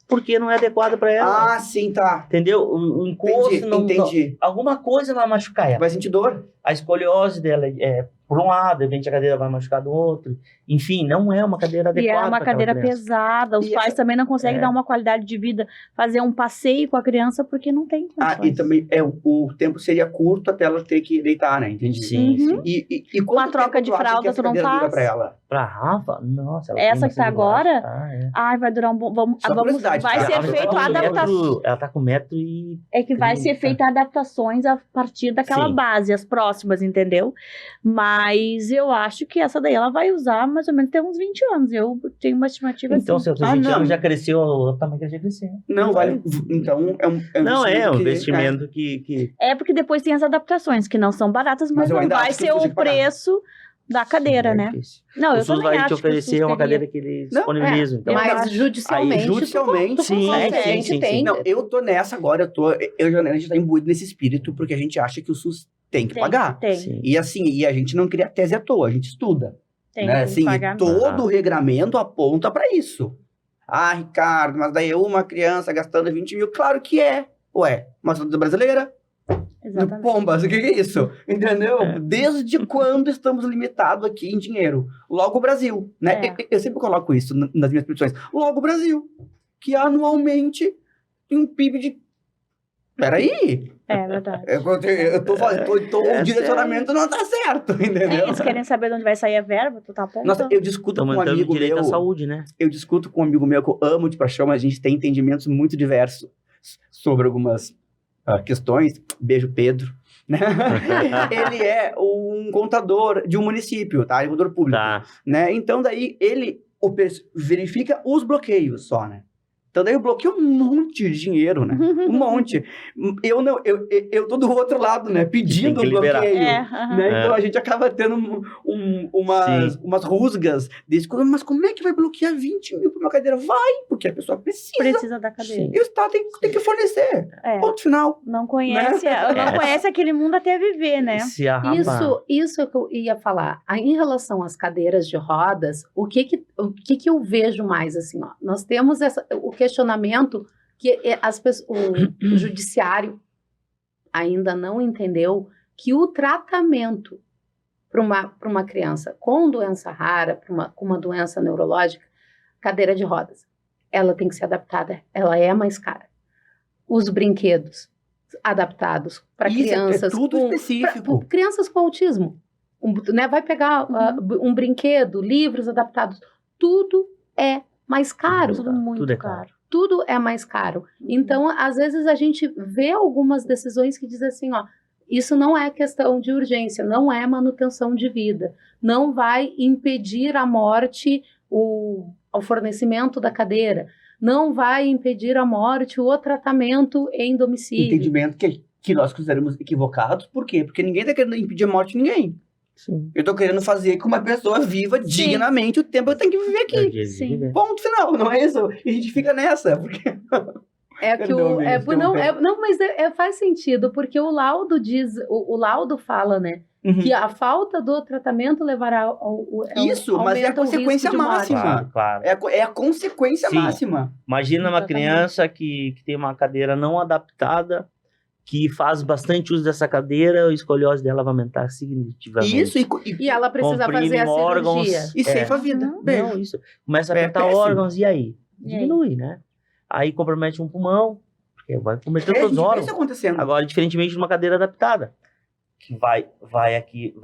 C: Porque não é adequado para ela.
E: Ah, sim, tá.
C: Entendeu? O encosto
E: Entendi.
C: alguma coisa vai machucar ela.
E: Vai sentir dor?
C: A escoliose dela é por um lado, de repente a cadeira vai machucar do outro. Enfim, não é uma cadeira
D: E
C: adequada.
D: é uma
C: pra aquela
D: cadeira
C: criança.
D: pesada. Os
E: E
D: pais também não conseguem
C: É.
D: dar uma qualidade de vida, fazer um passeio com a criança porque não tem
E: Ah,
D: condições.
E: e também o tempo seria curto até ela ter que deitar, né? Entendi.
C: Sim,
D: Uhum.
C: sim.
E: E quanto
D: Uma troca
E: tempo
D: de
E: tu acha
D: fralda
E: que essa
D: tu não
E: cadeira dura
D: faz?
E: pra ela?
C: Pra Rafa, nossa. Ela
D: Essa
C: tem
D: que tá
C: uma
D: agora?
C: regulagem.
D: Ai, vai durar um bom. Vamos,
E: Só curiosidade,
D: vai
E: tá?
D: ser
C: Ela tá
D: feita
C: com
D: a adaptação.
C: Ela tá com 1,30 m.
D: É que vai ser
C: 30.
D: feita adaptações a partir daquela
C: Sim.
D: base, as próximas, entendeu? Mas Mas eu acho que essa daí ela vai usar mais ou menos até uns 20 anos. Eu tenho uma estimativa
C: Então,
D: assim.
C: se eu tenho 20 anos já cresceu, o também já cresceu.
A: Não, vale. Então, é um investimento
C: investimento que
D: É porque depois tem as adaptações, que não são baratas, mas
A: eu
D: não
A: ainda
D: vai
A: acho que
D: ser
A: você tem
D: o
A: que pagar.
D: preço da cadeira,
C: Sim, é
D: né?
C: difícil.
D: Não,
C: O
D: eu
C: SUS
D: também
C: vai
D: acho
C: te oferecer uma cadeira que eles disponibilizam. Então,
B: Mas
A: Aí,
B: judicialmente,
A: judicialmente,
B: tu consegue, a
C: sim,
B: gente
C: sim,
B: tem.
C: sim.
A: Não, eu tô nessa agora, eu e a Janela, a gente tá imbuído nesse espírito, porque a gente acha que o SUS tem que pagar.
D: Tem,
C: Sim.
A: E assim, e a gente não cria tese à toa, a gente estuda.
D: tem
A: Né?
D: que
A: Assim,
D: pagar.
A: todo o regramento aponta para isso. Ah, Ricardo, mas daí uma criança gastando 20 mil, claro que é. Ué, uma cidade brasileira?
D: Exatamente.
A: Pombas, o que é isso? Entendeu?
C: É.
A: Desde quando estamos limitados aqui em dinheiro? Logo o Brasil, né?
D: É.
A: Eu sempre coloco isso nas minhas petições. Logo o Brasil, que anualmente tem um PIB de... Peraí,
D: É verdade.
A: o direcionamento não tá certo, entendeu?
D: Eles querem saber de onde vai sair a verba, tu tá apontando.
A: Nossa, eu discuto
C: estamos
A: com um
C: entrando
A: amigo
C: direito à
A: meu...
C: saúde, né?
A: Eu discuto com um amigo meu que eu amo de paixão, mas a gente tem entendimentos muito diversos sobre algumas questões. Beijo, Pedro. Né? Ele é um contador de um município, tá? Contador público.
C: Tá.
A: Né? Então, daí, ele verifica os bloqueios só, né? Então, daí eu bloqueio um monte de dinheiro, né? Um monte. Eu tô do outro lado, né? Pedindo
C: que
A: o
C: liberar.
A: bloqueio.
D: aham.
A: Né?
C: É.
A: Então, a gente acaba tendo umas rusgas. Mas como é que vai bloquear 20 mil por uma cadeira? Vai, porque a pessoa precisa.
D: Precisa da cadeira.
A: E o Estado tem que fornecer.
D: É.
A: Ponto final.
D: Não conhece,
C: É.
D: não conhece aquele mundo até viver, né?
C: Se a Rafa...
B: Isso é o que eu ia falar. Em relação às cadeiras de rodas, o que eu vejo mais assim, ó? Nós temos o questionamento que o judiciário ainda não entendeu que o tratamento para uma criança com doença rara, com uma doença neurológica, cadeira de rodas, ela tem que ser adaptada, ela é mais cara. Os brinquedos adaptados para
A: Isso,
B: crianças
A: é tudo específico.
B: pra crianças com autismo, né, vai pegar um brinquedo, livros adaptados, tudo é mais caro.
D: Tudo muito
C: Tudo é
D: caro.
B: Tudo é mais caro. Então, às vezes, a gente vê algumas decisões que dizem assim, ó, isso não é questão de urgência, não é manutenção de vida, não vai impedir a morte, o fornecimento da cadeira, não vai impedir a morte, o tratamento em domicílio.
A: Entendimento que nós consideramos equivocados. Por quê? Porque ninguém tá querendo impedir a morte de ninguém.
C: Sim.
A: Eu tô querendo fazer com uma pessoa viva dignamente o tempo que eu tenho que viver aqui.
D: Sim.
A: Ponto final, não é isso? E a gente fica nessa, porque...
B: Mas faz sentido, porque o laudo diz, o laudo fala, né, que a falta do tratamento levará ao
A: Isso, mas é a
B: aumenta o risco
A: consequência
B: de morte.
A: máxima.
C: Claro.
A: É a consequência
C: Sim.
A: máxima.
C: Imagina uma
D: Exatamente.
C: criança que tem uma cadeira não adaptada, que faz bastante uso dessa cadeira, a escoliose dela vai aumentar significativamente.
A: Isso,
B: E ela precisa fazer a
C: órgãos,
B: cirurgia.
A: e ceifa a vida.
D: Uhum.
A: Beijo.
C: Não, isso. Começa a
A: É
C: apertar
A: péssimo.
C: órgãos, e aí?
D: E aí?
C: Diminui, né? Aí compromete um pulmão, porque vai comprometer
A: A
C: todos os
A: gente vê
C: órgãos.
A: isso acontecendo.
C: Agora, diferentemente de uma cadeira adaptada, que vai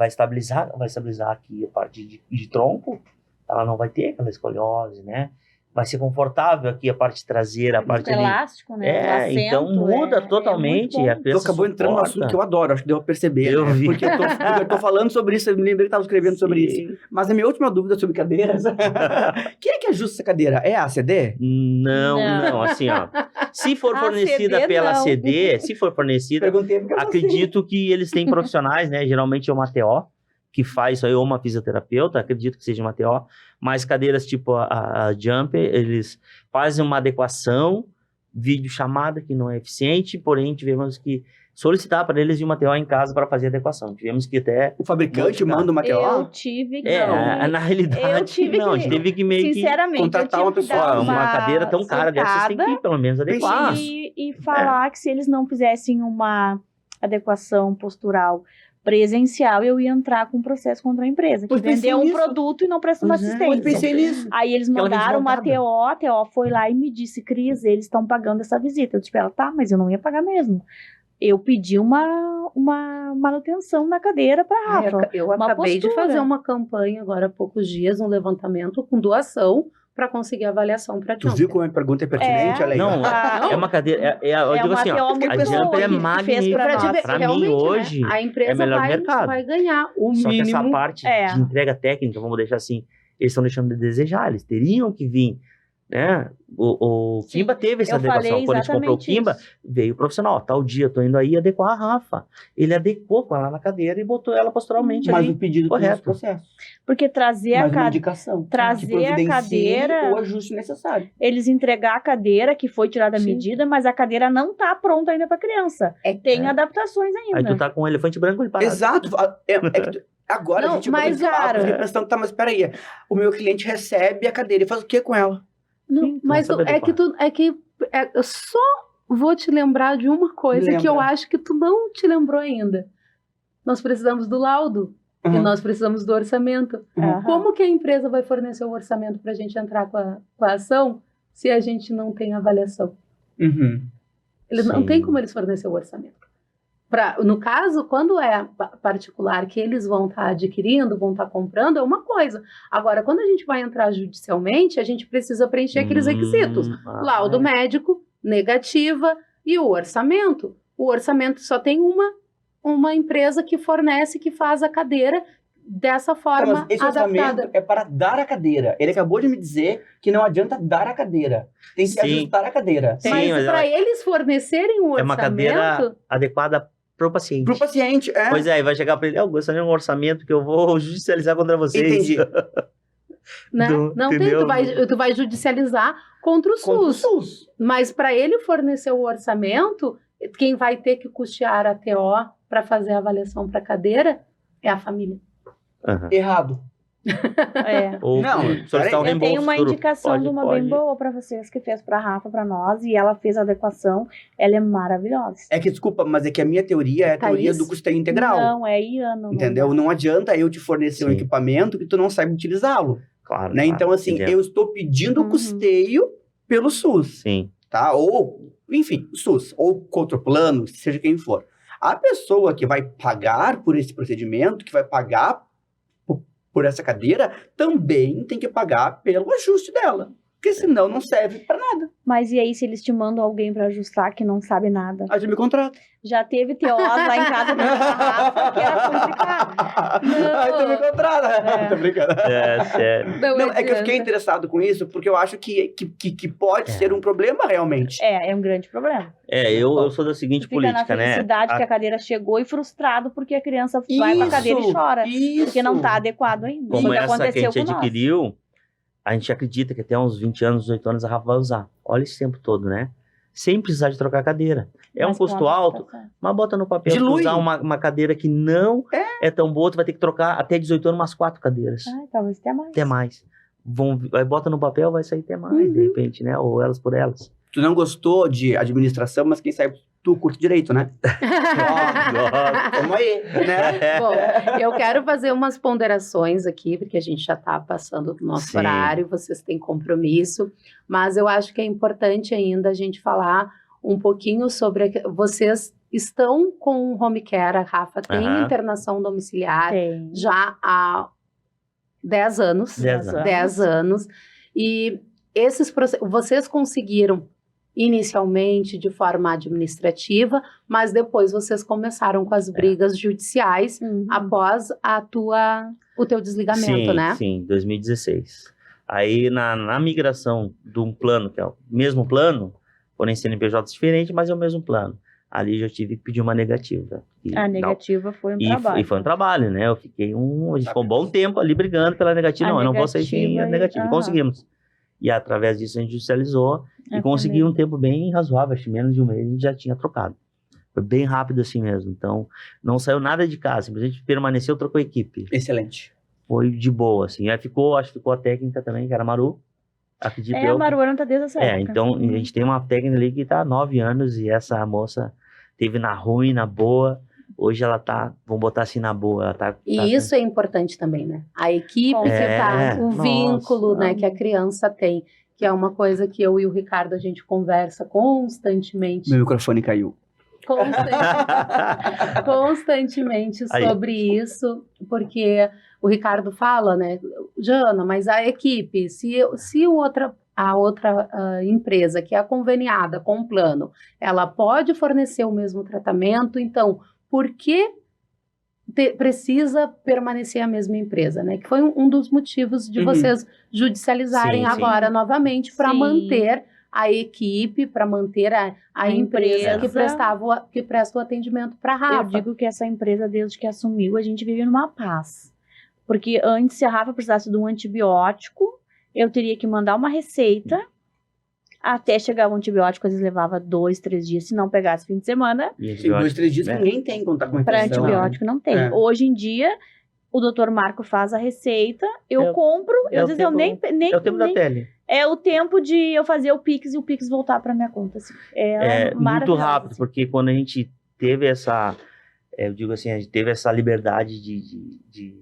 C: estabilizar aqui a parte de tronco, ela não vai ter aquela escoliose, né? Vai ser confortável aqui a parte traseira, a parte ali.
D: Elástico, né? O assento
C: Então muda
D: é
C: totalmente.
D: muito bom.
C: A
A: Tu
C: criança
A: acabou entrando num assunto que eu adoro, acho que deu a perceber.
C: Eu
A: né?
C: vi.
A: Porque eu tô falando sobre isso, eu me lembrei que estava escrevendo sobre isso.
C: Sim.
A: Mas a minha última dúvida sobre cadeiras... Quem é que ajusta essa cadeira? É a ACD?
C: Não, assim, ó. Se for
D: A
C: fornecida
D: CD,
C: pela
D: não.
C: CD, se for fornecida,
A: Perguntei porque eu não sei.
C: acredito que eles têm profissionais, né? Geralmente é uma TO que faz isso aí, ou uma fisioterapeuta, acredito que seja uma TO, mas cadeiras tipo a Jumper, eles fazem uma adequação, videochamada que não é eficiente, porém tivemos que solicitar para eles de uma TO em casa para fazer a adequação. Tivemos que até...
A: O fabricante manda uma
D: Eu
A: TO?
D: tive que...
C: na realidade,
D: eu tive
C: não, a
D: que-
C: gente teve que meio que...
D: Sinceramente,
A: contratar
D: eu
A: uma
D: tive que
A: pessoa,
D: dar
C: uma cadeira tão cara dessas tem que pelo menos adequar.
D: e falar que se eles não fizessem uma adequação postural presencial, eu ia entrar com um processo contra a empresa, que
A: Pois pensei
D: vendeu um
A: nisso.
D: produto e não prestou uma
C: Pois é,
A: Eu
D: assistência.
A: pensei nisso.
D: Aí eles
C: Aquela
D: mandaram uma
C: desmontada.
D: TO, a TO foi lá e me disse, Cris, eles estão pagando essa visita. Eu disse pra ela, tá, mas eu não ia pagar mesmo. Eu pedi uma manutenção na cadeira pra Rafa.
B: Eu
D: Uma
B: acabei de
D: postura.
B: fazer uma campanha agora há poucos dias, um levantamento com doação para conseguir a avaliação para
A: Tu viu como a pergunta é pertinente, Ale?
C: Não,
D: Ah,
C: é uma cadeira. Eu digo
D: uma
C: assim, ó,
D: TO
C: a
D: muito
C: Jumper é
D: boa que fez
C: magnífica.
D: pra
B: Pra te
D: nós.
B: ver,
C: Pra mim,
B: realmente,
C: hoje,
B: né, a empresa
C: melhor mercado.
B: vai ganhar o
C: Só que
B: mínimo.
C: essa parte de entrega técnica, vamos deixar assim, eles estão deixando de desejar, eles teriam que vir, né? O
D: Sim,
C: Kimba teve essa
D: eu
C: adequação.
D: falei
C: Quando a gente comprou o
D: exatamente
C: Kimba,
D: isso.
C: veio o profissional, ó, tal dia eu tô indo aí adequar a Rafa. Ele adequou com ela na cadeira e botou ela posturalmente
A: Mas
C: ali.
A: o pedido do nosso
C: correto.
A: processo.
D: Porque trazer
A: Mais
D: a
A: uma
D: cadeira,
A: indicação. Que
D: trazer a
A: providencie
D: cadeira,
A: o ajuste necessário.
D: eles entregar a cadeira que foi tirada a
C: Sim.
D: medida, mas a cadeira não tá pronta ainda para criança. Tem adaptações ainda.
C: Aí tu tá com um elefante branco ali parado.
A: Exato. Agora
B: Não,
A: a gente
B: mas,
A: cara, eu fiquei
D: cara,
A: pensando, tá, mas peraí, o meu cliente recebe a cadeira e faz o que com ela?
B: Não,
C: Sim,
B: mas
C: não sabe
B: eu só vou te lembrar de uma coisa que eu
A: Lembra.
B: acho que tu não te lembrou ainda. Nós precisamos do laudo e
A: Uhum.
B: nós precisamos do orçamento.
D: Aham.
B: Como que a empresa vai fornecer o orçamento para a gente entrar com a ação se a gente não tem avaliação?
A: Uhum.
B: Eles não
C: Sim.
B: tem como eles fornecer o orçamento. No caso, quando é particular que eles vão estar adquirindo, vão estar comprando, é uma coisa. Agora, quando a gente vai entrar judicialmente, a gente precisa preencher aqueles requisitos. Laudo médico, negativa e o orçamento. O orçamento só tem uma empresa que fornece, que faz a cadeira dessa
A: Tá,
B: forma
A: mas esse
B: adaptada.
A: orçamento é para dar a cadeira. Ele acabou de me dizer que não adianta dar a cadeira. Tem que
C: Sim.
A: ajustar a cadeira.
C: Sim,
B: Mas
C: mas
B: para eles fornecerem o
C: É uma cadeira
B: orçamento,
C: adequada pro paciente.
A: Pro paciente, é.
C: Pois é, e vai chegar pra ele, eu gostaria de um orçamento que eu vou judicializar contra vocês.
A: Entendi.
B: né? Não tem,
C: entendeu?
B: tu vai judicializar contra o
A: Contra o
B: SUS.
A: SUS.
B: Mas para ele fornecer o orçamento, quem vai ter que custear a TO para fazer a avaliação para cadeira é a família.
C: Aham.
A: Errado.
D: É.
C: Ou
A: Não,
C: solicitar um
D: Eu
C: reembolso.
D: tenho uma
C: futuro.
D: indicação
C: Pode,
D: de uma
C: pode.
D: bem boa para vocês que fez para Rafa, para nós, e ela fez a adequação. Ela é maravilhosa.
A: É que, desculpa, mas é que a minha teoria é a
B: Thaís?
A: teoria do custeio integral.
D: Não, é Iana.
A: Entendeu? Não adianta eu te fornecer um
C: Sim.
A: equipamento que tu não sabe utilizá-lo.
C: Claro.
A: Né?
C: claro,
A: Então, assim,
C: entendo.
A: eu estou pedindo
D: Uhum.
A: custeio pelo SUS.
C: Sim.
A: Tá? Ou, enfim, SUS, ou contra plano, seja quem for. A pessoa que vai pagar por esse procedimento, que vai pagar por essa cadeira, também tem que pagar pelo ajuste dela. Porque senão não serve pra nada.
D: Mas e aí, se eles te mandam alguém para ajustar que não sabe nada?
A: Aí tu me contrata.
D: Já teve TOs lá em casa da Rafa que era complicado.
A: Aí tu me contrata.
D: É.
A: Tô brincando.
C: É, sério.
A: Não, é que eu fiquei
B: adianta.
A: interessado com isso, porque eu acho que pode ser um problema realmente.
D: É um grande problema.
C: Eu sou da seguinte
D: Tu fica
C: política,
D: na
C: né?
D: felicidade que a cadeira chegou e frustrado porque a criança vai pra cadeira e chora.
A: Isso.
D: Porque não tá adequado ainda.
C: Como
D: Foi o que
C: essa que a
D: aconteceu
C: gente
D: com nós.
C: adquiriu, a gente acredita que até uns 20 anos, 18 anos, a Rafa vai usar. Olha esse tempo todo, né? Sem precisar de trocar cadeira. É um
D: Mas com
C: custo
D: a
C: alto,
D: adaptação.
C: mas bota no papel. Se tu
A: Dilui.
C: usar uma cadeira que não é tão boa, tu vai ter que trocar até 18 anos umas 4 cadeiras.
D: Ai, talvez até mais.
C: Até mais. Aí bota no papel, vai sair até mais, de repente, né? Ou elas por elas.
A: Tu não gostou de administração, mas quem sabe tu curte direito, né? Tamo aí, né?
B: Bom, eu quero fazer umas ponderações aqui, porque a gente já está passando do nosso
C: Sim.
B: horário, vocês têm compromisso, mas eu acho que é importante ainda a gente falar um pouquinho sobre... Vocês estão com o home care, a Rafa tem
C: Aham.
B: internação domiciliar
D: Tem.
B: já há 10 anos.
C: 10 anos.
B: 10 anos. E vocês conseguiram inicialmente de forma administrativa, mas depois vocês começaram com as brigas judiciais
D: Uhum.
B: após o teu desligamento,
C: sim,
B: né?
C: Sim, 2016. Aí na migração de um plano, que é o mesmo plano, porém CNPJ diferente, mas é o mesmo plano. Ali já tive que pedir uma negativa.
D: A negativa foi um trabalho.
C: E foi um trabalho, né? A gente ficou um bom tempo ali brigando pela negativa.
D: A
C: Não, eu não vou sair sem a
D: negativa
C: negativa. E
D: aham.
C: conseguimos. E através disso a gente judicializou e consegui um tempo bem razoável, acho que menos de um mês a gente já tinha trocado. Foi bem rápido assim mesmo. Então, não saiu nada de casa, simplesmente permaneceu, trocou equipe.
A: Excelente.
C: Foi de boa, assim. Aí acho que ficou a técnica também, que era a Maru. Acredito
D: A Maruana tá desde essa época.
C: então a gente tem uma técnica ali que tá há 9 anos e essa moça teve na ruim, na boa. Hoje ela tá, vamos botar assim, na boa. Ela tá,
B: E isso é importante também, né? A equipe que tá, o
C: nossa.
B: vínculo, né, que a criança tem, que é uma coisa que eu e o Ricardo a gente conversa constantemente.
A: Meu microfone caiu.
B: constantemente sobre isso, porque o Ricardo fala, né, Jana, mas a equipe, se a outra empresa que é conveniada com o plano, ela pode fornecer o mesmo tratamento, então, por que precisa permanecer a mesma empresa, né? Que foi um dos motivos de vocês judicializarem agora novamente para manter a equipe, para manter a empresa que presta o atendimento para a Rafa.
D: Eu digo que essa empresa, desde que assumiu, a gente vive numa paz. Porque antes, se a Rafa precisasse de um antibiótico, eu teria que mandar uma receita, até chegar o antibiótico, às vezes levava 2, 3 dias, se não pegasse fim de semana.
A: E 2, 3 dias ninguém tem contato com a
D: para antibiótico não tem. Hoje em dia, o doutor Marco faz a receita, eu compro, às vezes eu nem
C: é o tempo da tele.
D: É o tempo de eu fazer o Pix e o Pix voltar para minha conta. Assim.
C: É muito rápido, assim. Porque quando a gente teve essa, eu digo assim, a gente teve essa liberdade de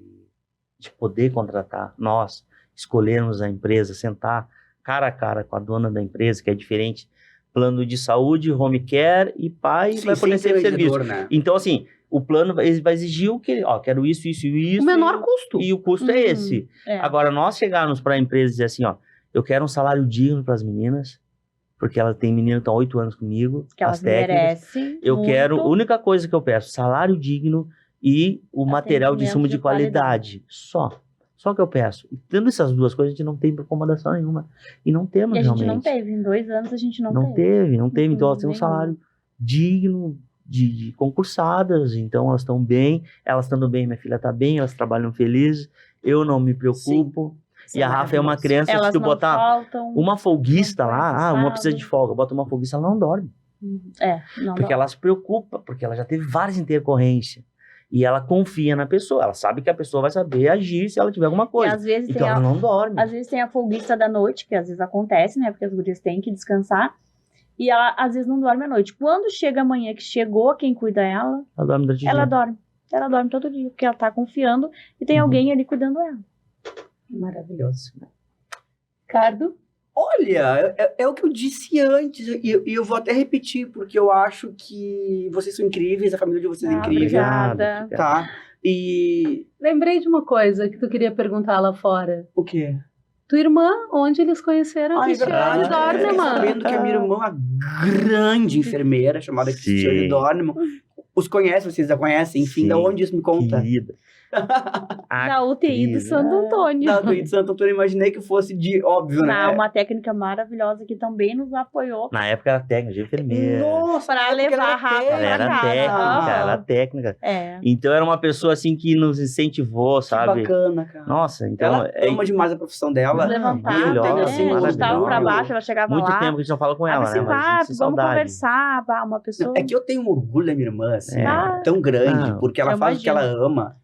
C: poder contratar, nós escolhermos a empresa, sentar cara a cara com a dona da empresa, que é diferente, plano de saúde, home care e pai vai fornecer serviço. Né? Então, assim, o plano vai exigir o que, quero isso.
B: O menor custo.
C: E o custo é esse. Agora, nós chegarmos para a empresa e dizer assim, eu quero um salário digno para as meninas, porque ela tem menina que estão 8 anos comigo,
D: que elas merecem.
C: Eu quero, a única coisa que eu peço, salário digno e o material de insumo de qualidade. Só que eu peço. E tendo essas duas coisas, a gente não tem incomodação nenhuma. E não temos realmente.
D: A gente não teve. Em 2 anos a gente não
C: teve. Não teve. Então elas têm um salário digno de concursadas. Então elas estão bem. Elas estando bem, minha filha está bem. Elas trabalham felizes. Eu não me preocupo. E a Rafa é uma criança, se tu botar uma folguista lá, uma precisa de folga, bota uma folguista, ela não dorme. Porque ela se preocupa, porque ela já teve várias intercorrências. E ela confia na pessoa, ela sabe que a pessoa vai saber agir se ela tiver alguma coisa.
D: E às vezes
C: então ela não dorme.
D: Às vezes tem a folguista da noite, que às vezes acontece, né? Porque as gurias têm que descansar. E ela às vezes não dorme à noite. Quando chega amanhã, que chegou quem cuida ela dorme durante o dia. Ela dorme todo dia, porque ela tá confiando e tem alguém ali cuidando dela.
B: Maravilhoso. Ricardo?
A: Olha, é o que eu disse antes, e eu vou até repetir, porque eu acho que vocês são incríveis, a família de vocês é incrível.
B: Obrigada.
A: Tá? E...
B: Lembrei de uma coisa que tu queria perguntar lá fora.
A: O quê?
B: Tua irmã, onde eles conheceram a Cristiane Dornemann?
A: Sabendo que a minha irmã é uma grande enfermeira, chamada Cristiane Dornemann. Os conhece, vocês a conhecem, enfim, da onde isso me conta?
C: Querida.
D: Na UTI do Santo Antônio.
A: Na UTI do Santo Antônio, imaginei que fosse óbvio, né?
D: Uma técnica maravilhosa que também nos apoiou.
C: Na época era técnica, de enfermeira.
A: Nossa,
D: pra levar a Rafa
C: ela era técnica. Então era uma pessoa assim que nos incentivou, sabe?
A: Que bacana, cara.
C: Nossa, então...
A: Ela ama demais a profissão dela.
D: Nos levantava, estava pra baixo, ela chegava
C: muito
D: lá.
C: Muito tempo que a gente não fala com ela,
D: assim,
C: né? Mas
D: vamos conversar, uma pessoa...
A: É que eu tenho um orgulho da minha irmã, assim, tão grande, porque ela faz o que ela ama.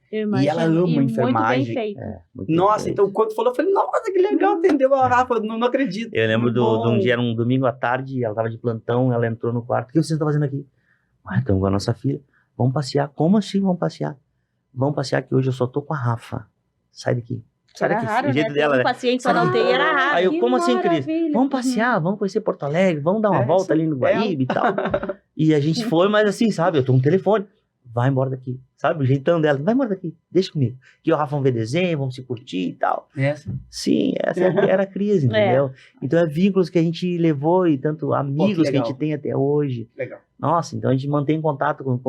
A: E ela ama enfermagem.
D: Muito bem feito.
A: Nossa, então quando falou, eu falei, nossa, que legal, atendeu a Rafa, não acredito.
C: Eu lembro de um dia, era um domingo à tarde, ela tava de plantão, ela entrou no quarto. O que vocês estão fazendo aqui? Estamos com a nossa filha. Vamos passear. Como assim vamos passear? Vamos passear que hoje eu só tô com a Rafa. Sai daqui. Sai daqui.
D: Raro,
C: o jeito
D: né?
C: dela, né?
D: Paciente só não tem, era raro.
C: Aí eu, como assim, Cris? Vamos passear, vamos conhecer Porto Alegre, vamos dar uma volta ali no Guaíba e tal. E a gente foi, mas assim, sabe, eu tô no telefone. Vai embora daqui, sabe? O jeitão dela, vai embora daqui, deixa comigo. Que o Rafa vamos ver desenho, vamos se curtir e tal. Sim, essa era a crise, entendeu? Então é vínculos que a gente levou e tanto amigos que a gente tem até hoje.
A: Legal.
C: Nossa, então a gente mantém contato com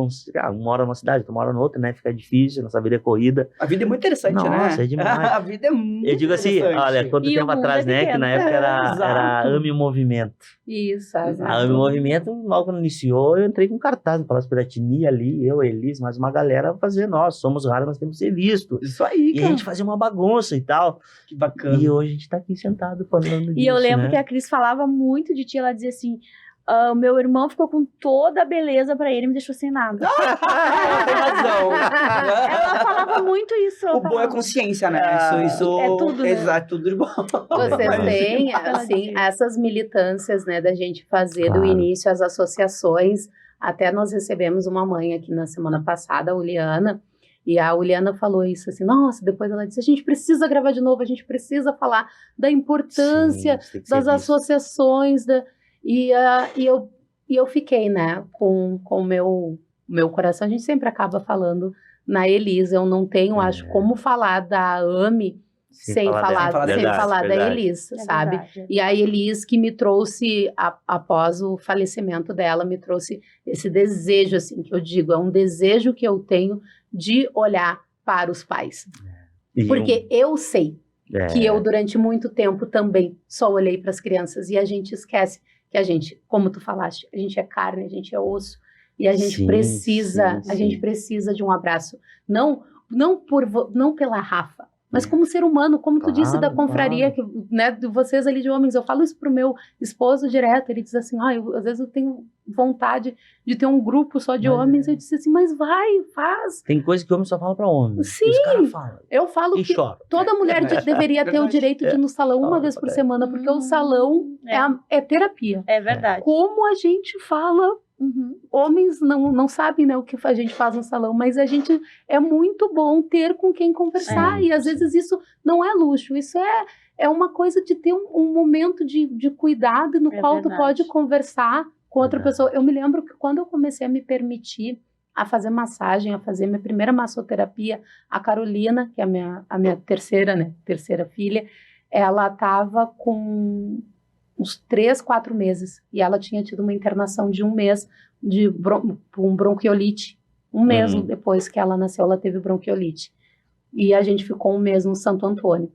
C: uma hora numa cidade, outra hora noutra, né? Fica difícil, nossa vida é corrida.
A: A vida é muito interessante, né?
C: Nossa, é demais.
A: A vida é muito
C: Eu digo assim, olha, quanto tempo atrás, né? Que na época era Ame o Movimento.
B: Isso, exato.
C: A Ame o Movimento, logo quando iniciou, eu entrei com cartaz no Palácio Piratini ali, eu, Elis, mais uma galera fazer, nós somos raros, mas temos que ser visto.
A: Isso aí,
C: cara. E a gente fazia uma bagunça e tal.
A: Que bacana.
C: E hoje a gente tá aqui sentado falando disso,
D: E eu lembro que a Cris falava muito de ti, ela dizia assim... O meu irmão ficou com toda a beleza pra ele e me deixou sem nada.
A: Tem razão.
D: Ela falava muito isso.
A: O bom é consciência, né? Isso
D: é tudo, né?
A: Exato, tudo de bom.
B: Vocês têm, assim, essas militâncias, né, da gente fazer do início as associações. Até nós recebemos uma mãe aqui na semana passada, a Uliana, e a Uliana falou isso assim, nossa, depois ela disse, a gente precisa gravar de novo, a gente precisa falar da importância das associações, E eu E eu fiquei, né, com o meu coração. A gente sempre acaba falando na Elisa. Eu não tenho, acho, como falar da Ame sem falar da Elis, sabe?
D: Verdade.
B: E a Elis que me trouxe, após o falecimento dela, me trouxe esse desejo, assim, que eu digo, é um desejo que eu tenho de olhar para os pais. Porque eu sei que eu, durante muito tempo, também só olhei para as crianças e a gente esquece que a gente, como tu falaste, a gente é carne, a gente é osso e a gente precisa de um abraço. Não pela Rafa, mas como ser humano, como tu disse da confraria, né, de vocês ali de homens. Eu falo isso pro meu esposo direto, ele diz assim, às vezes eu tenho vontade de ter um grupo só de homens. Eu disse assim, mas vai, faz.
C: Tem coisa que homem só fala pra homem.
B: Sim,
C: os caras falam.
B: Eu falo que toda mulher deveria ter o direito de ir no salão uma vez por semana, porque o salão é terapia.
D: É verdade.
B: Como a gente fala... Homens não sabem, né, o que a gente faz no salão, mas a gente é muito bom ter com quem conversar, e às vezes isso não é luxo, isso é uma coisa de ter um momento de cuidado no qual tu pode conversar com outra pessoa. Eu me lembro que quando eu comecei a me permitir a fazer massagem, a fazer minha primeira massoterapia, a Carolina, que é a minha terceira filha, ela estava com uns 3, 4 meses, e ela tinha tido uma internação de 1 mês com bronquiolite. 1 mês depois que ela nasceu, ela teve bronquiolite. E a gente ficou 1 mês no Santo Antônio.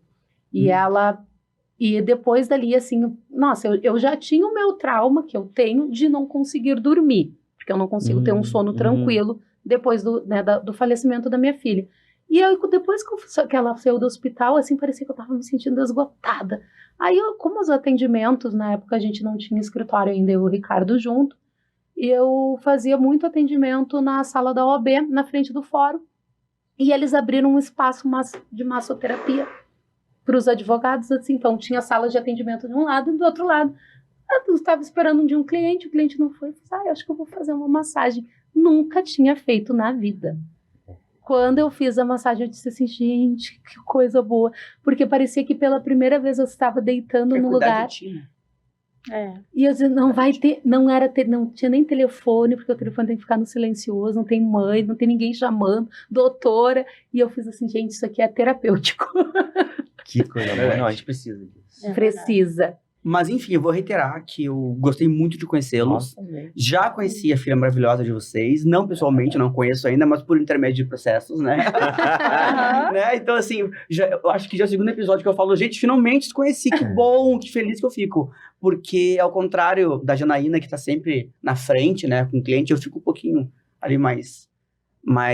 B: E depois dali, assim, nossa, eu já tinha o meu trauma, que eu tenho, de não conseguir dormir, porque eu não consigo ter um sono tranquilo depois do falecimento da minha filha. E aí, depois que ela saiu do hospital, assim, parecia que eu estava me sentindo esgotada. Aí, como os atendimentos, na época a gente não tinha escritório ainda, eu e o Ricardo junto, eu fazia muito atendimento na sala da OAB, na frente do fórum, e eles abriram um espaço de massoterapia para os advogados, assim, então tinha sala de atendimento de um lado e do outro lado. Eu estava esperando o cliente não foi, eu falei, acho que eu vou fazer uma massagem. Nunca tinha feito na vida. Quando eu fiz a massagem, eu disse assim, gente, que coisa boa. Porque parecia que pela primeira vez eu estava deitando no lugar. E eu disse, não tinha nem telefone, porque o telefone tem que ficar no silencioso, não tem mãe, não tem ninguém chamando, doutora. E eu fiz assim, gente, isso aqui é terapêutico.
C: Que coisa boa. Não, a gente precisa disso.
B: Precisa.
E: Mas, enfim, eu vou reiterar que eu gostei muito de conhecê-los. Já conheci a filha maravilhosa de vocês. Não pessoalmente, não conheço ainda, mas por intermédio de processos, né? Né? Então, assim, eu acho que já é o segundo episódio que eu falo, gente, finalmente te conheci. Que bom, que feliz que eu fico. Porque, ao contrário da Janaína, que tá sempre na frente, né, com o cliente, eu fico um pouquinho ali mais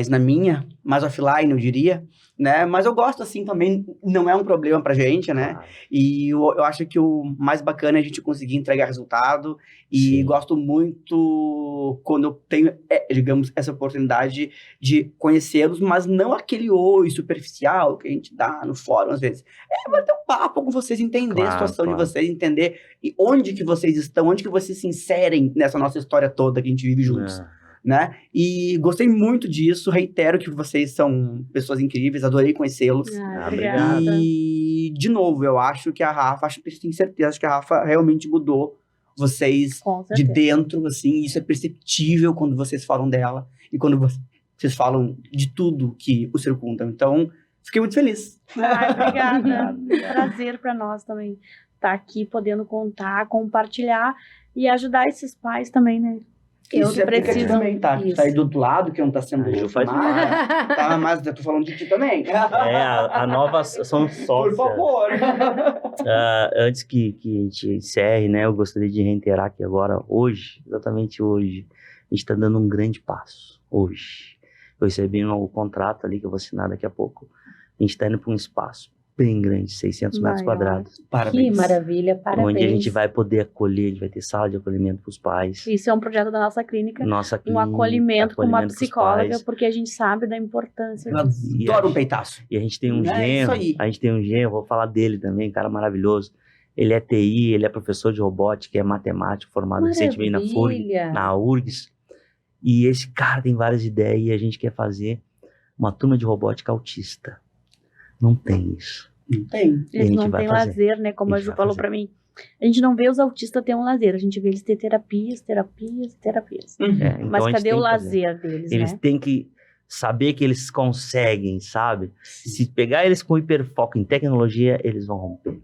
E: na minha, mais offline, eu diria, né? Mas eu gosto, assim, também, não é um problema pra gente, né? E eu acho que o mais bacana é a gente conseguir entregar resultado. E gosto muito quando eu tenho, digamos, essa oportunidade de conhecê-los, mas não aquele oi superficial que a gente dá no fórum, às vezes. Bater um papo com vocês, entender a situação de vocês, entender onde que vocês estão, onde que vocês se inserem nessa nossa história toda que a gente vive juntos. Né? E gostei muito disso, reitero que vocês são pessoas incríveis, adorei conhecê-los.
D: Obrigada.
E: E, de novo, eu acho que a Rafa, tenho certeza que a Rafa realmente mudou vocês de dentro, assim, isso é perceptível quando vocês falam dela e quando vocês falam de tudo que o circundam. Então, fiquei muito feliz.
D: Obrigada. Prazer para nós também estar aqui, podendo contar, compartilhar e ajudar esses pais também, né?
E: Isso é preciso também, tá? Tá aí do outro lado, que não tá sendo
C: chamado.
E: Tá, mas eu tô falando de ti também.
C: A nova são sócias.
E: Por favor.
C: Antes que a gente encerre, né? Eu gostaria de reiterar que agora, exatamente hoje, a gente tá dando um grande passo. Hoje. Eu recebi um contrato ali, que eu vou assinar daqui a pouco. A gente tá indo para um espaço bem grande, 600 metros quadrados.
B: Parabéns. Que maravilha, parabéns.
C: Onde a gente vai poder acolher, a gente vai ter sala de acolhimento para os pais.
D: Isso é um projeto da nossa clínica. Um acolhimento com uma psicóloga, porque a gente sabe da importância.
E: Eu adoro um peitaço.
C: E a gente tem um genro, eu vou falar dele também, cara maravilhoso. Ele é TI, ele é professor de robótica, é matemático, formado recentemente na URGS. E esse cara tem várias ideias e a gente quer fazer uma turma de robótica autista. Não tem isso.
A: Não tem.
D: Eles
C: gente
D: não
C: vai
D: têm
C: fazer.
D: lazer, né? Como
C: A
D: a
C: gente
D: Ju
C: vai
D: falou
C: fazer.
D: pra mim. A gente não vê os autistas ter um lazer, a gente vê eles ter terapias.
C: É, então
D: Mas
C: a gente
D: cadê
C: tem
D: o
C: que fazer.
D: lazer deles,
C: Eles
D: né?
C: têm que saber que eles conseguem, sabe? Se pegar eles com hiperfoco em tecnologia, eles vão romper.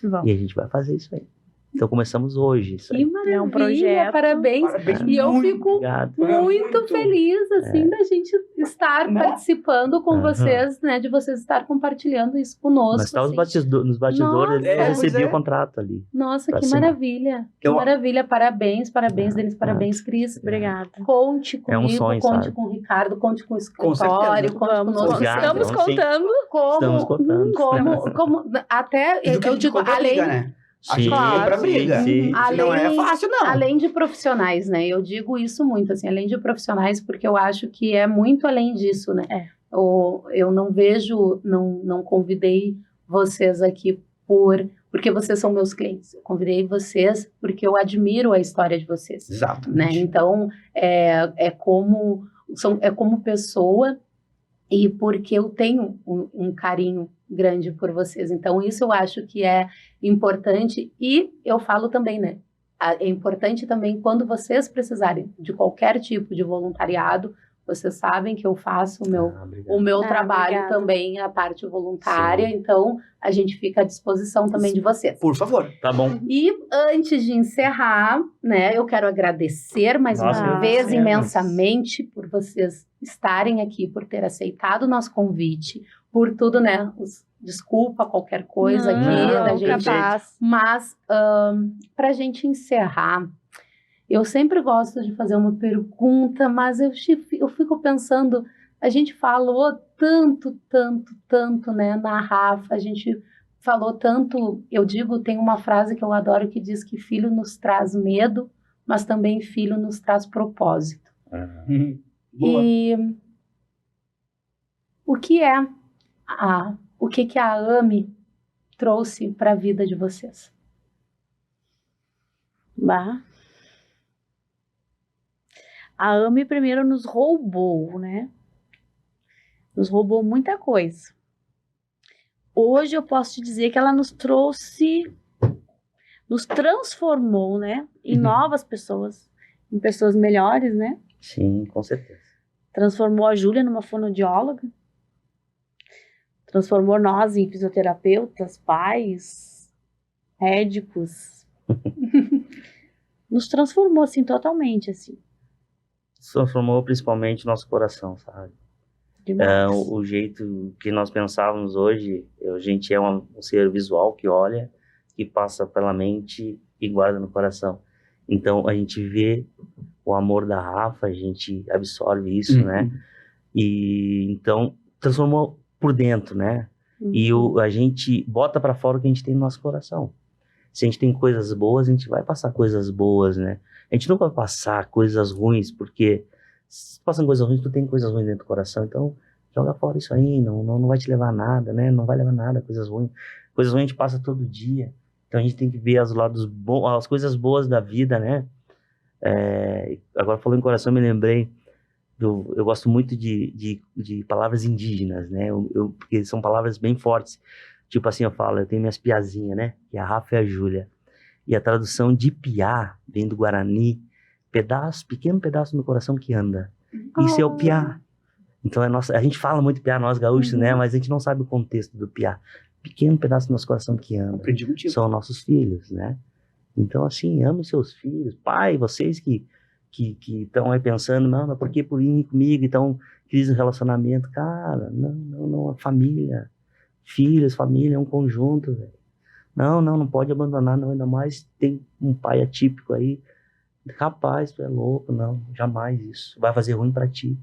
D: Bom,
C: E a gente vai fazer isso aí. Então começamos hoje. Isso
B: Que
C: aí.
B: maravilha,
D: projeto.
B: parabéns.
A: Parabéns,
B: E eu
A: muito
B: fico
C: Obrigado.
B: muito feliz, assim, da gente estar
A: Né?
B: participando com
C: Aham.
B: vocês, né? De vocês estar compartilhando isso conosco.
C: Nós estávamos
B: assim.
C: nos bastidores,
B: Nossa.
C: eu recebi
A: Pois é.
C: o contrato ali.
B: Nossa,
C: Pra
B: que
C: cima.
B: maravilha. Que
A: Eu-
B: maravilha. Parabéns, Denis,
C: Ah,
B: parabéns, Cris.
D: obrigada.
B: Conte
C: É um
B: comigo,
C: sonho,
B: conte
C: sabe?
B: com o Ricardo, conte com o
A: certeza.
B: escritório, conte
D: Vamos,
B: conosco.
C: Obrigado.
D: estamos
C: Vamos sim.
D: contando.
C: Estamos contando.
B: Como até
A: E do que a
B: eu
A: gente
B: digo,
A: compra
B: além,
A: briga, né? A
C: Sim,
A: gente compra
B: sim,
A: briga.
C: sim.
A: Não é fácil, não.
B: além de profissionais, né? Eu digo isso muito, assim, além de profissionais, porque eu acho que é muito além disso, né?
D: É.
B: Eu não vejo, não convidei vocês aqui porque vocês são meus clientes. Eu convidei vocês porque eu admiro a história de vocês, né?
A: Exatamente.
B: Então, é como pessoa e porque eu tenho um carinho grande por vocês. Então, isso eu acho que é importante. E eu falo também, né? É importante também quando vocês precisarem de qualquer tipo de voluntariado, vocês sabem que eu faço o meu trabalho
D: obrigada.
B: também, a parte voluntária.
C: Sim.
B: Então, a gente fica à disposição também de vocês.
A: Por favor.
C: Tá bom.
B: E antes de encerrar, né, eu quero agradecer mais
C: Nós
B: uma vez
C: agradecemos.
B: imensamente por vocês estarem aqui, por ter aceitado o nosso convite, por tudo, né? Desculpa qualquer coisa aqui
C: Não,
B: da gente.
D: capaz.
B: Mas, para a gente encerrar, eu sempre gosto de fazer uma pergunta, mas eu fico pensando, a gente falou tanto, né, na Rafa, a gente falou tanto, eu digo, tem uma frase que eu adoro que diz que filho nos traz medo, mas também filho nos traz propósito.
A: Boa.
B: E o que a AME trouxe para a vida de vocês?
D: Bah. A AME primeiro nos roubou, né? Nos roubou muita coisa. Hoje eu posso te dizer que ela nos trouxe, nos transformou, né? Em novas pessoas, em pessoas melhores, né?
C: Sim, com certeza.
D: Transformou a Júlia numa fonoaudióloga. Transformou nós em fisioterapeutas, pais, médicos. Nos transformou, assim, totalmente, assim.
C: Transformou principalmente nosso coração, sabe?
D: Demais.
C: O jeito que nós pensávamos hoje, a gente é um ser visual que olha, que passa pela mente e guarda no coração. Então, a gente vê o amor da Rafa, a gente absorve isso, né? E então, transformou por dentro, né? E a gente bota pra fora o que a gente tem no nosso coração. Se a gente tem coisas boas, a gente vai passar coisas boas, né? A gente não vai passar coisas ruins, porque se passam coisas ruins, tu tem coisas ruins dentro do coração, então joga fora isso aí, não vai te levar a nada, né? Não vai levar a nada, coisas ruins. Coisas ruins a gente passa todo dia. Então a gente tem que ver as coisas boas da vida, né? Agora falando em coração, eu me lembrei eu gosto muito de palavras indígenas, né? Porque são palavras bem fortes. Tipo assim, eu tenho minhas piazinhas, né? Que é a Rafa e a Júlia. E a tradução de piá vem do Guarani, pequeno pedaço no coração que anda. Isso é o piá. Então a gente fala muito piá, nós gaúchos, né? Mas a gente não sabe o contexto do piá. Pequeno pedaço do nosso coração que anda.
A: Aprendi contigo.
C: São nossos filhos, né? Então, assim, ame seus filhos. Pai, vocês que estão aí pensando, não, mas por que por ir comigo? Então, crise de relacionamento. Cara, não, a família. Filhos, família é um conjunto, velho. Não pode abandonar, não, ainda mais tem um pai atípico aí. Rapaz, tu é louco, não, jamais isso. Vai fazer ruim pra ti.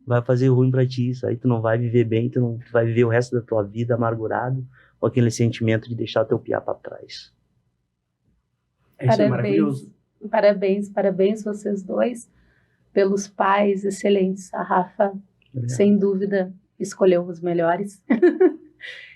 C: Vai fazer ruim pra ti, isso aí tu não vai viver bem, tu vai viver o resto da tua vida amargurado com aquele sentimento de deixar teu piá pra trás.
A: Isso é maravilhoso.
B: Parabéns vocês dois pelos pais excelentes. A Rafa, sem dúvida, escolheu os melhores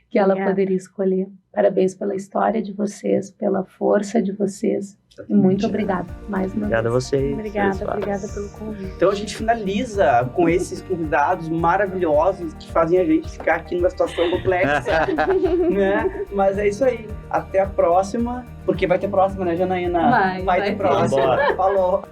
B: que ela poderia escolher. Parabéns pela história de vocês, pela força de vocês. Muito obrigada mais uma
C: Obrigado a
B: vez.
C: vocês.
D: Obrigada pelo convite.
A: Então a gente finaliza com esses convidados maravilhosos que fazem a gente ficar aqui numa situação complexa, né? Mas é isso aí. Até a próxima, porque vai ter próxima, né, Janaína?
B: Vai
A: ter próxima.
C: Bora.
A: Falou.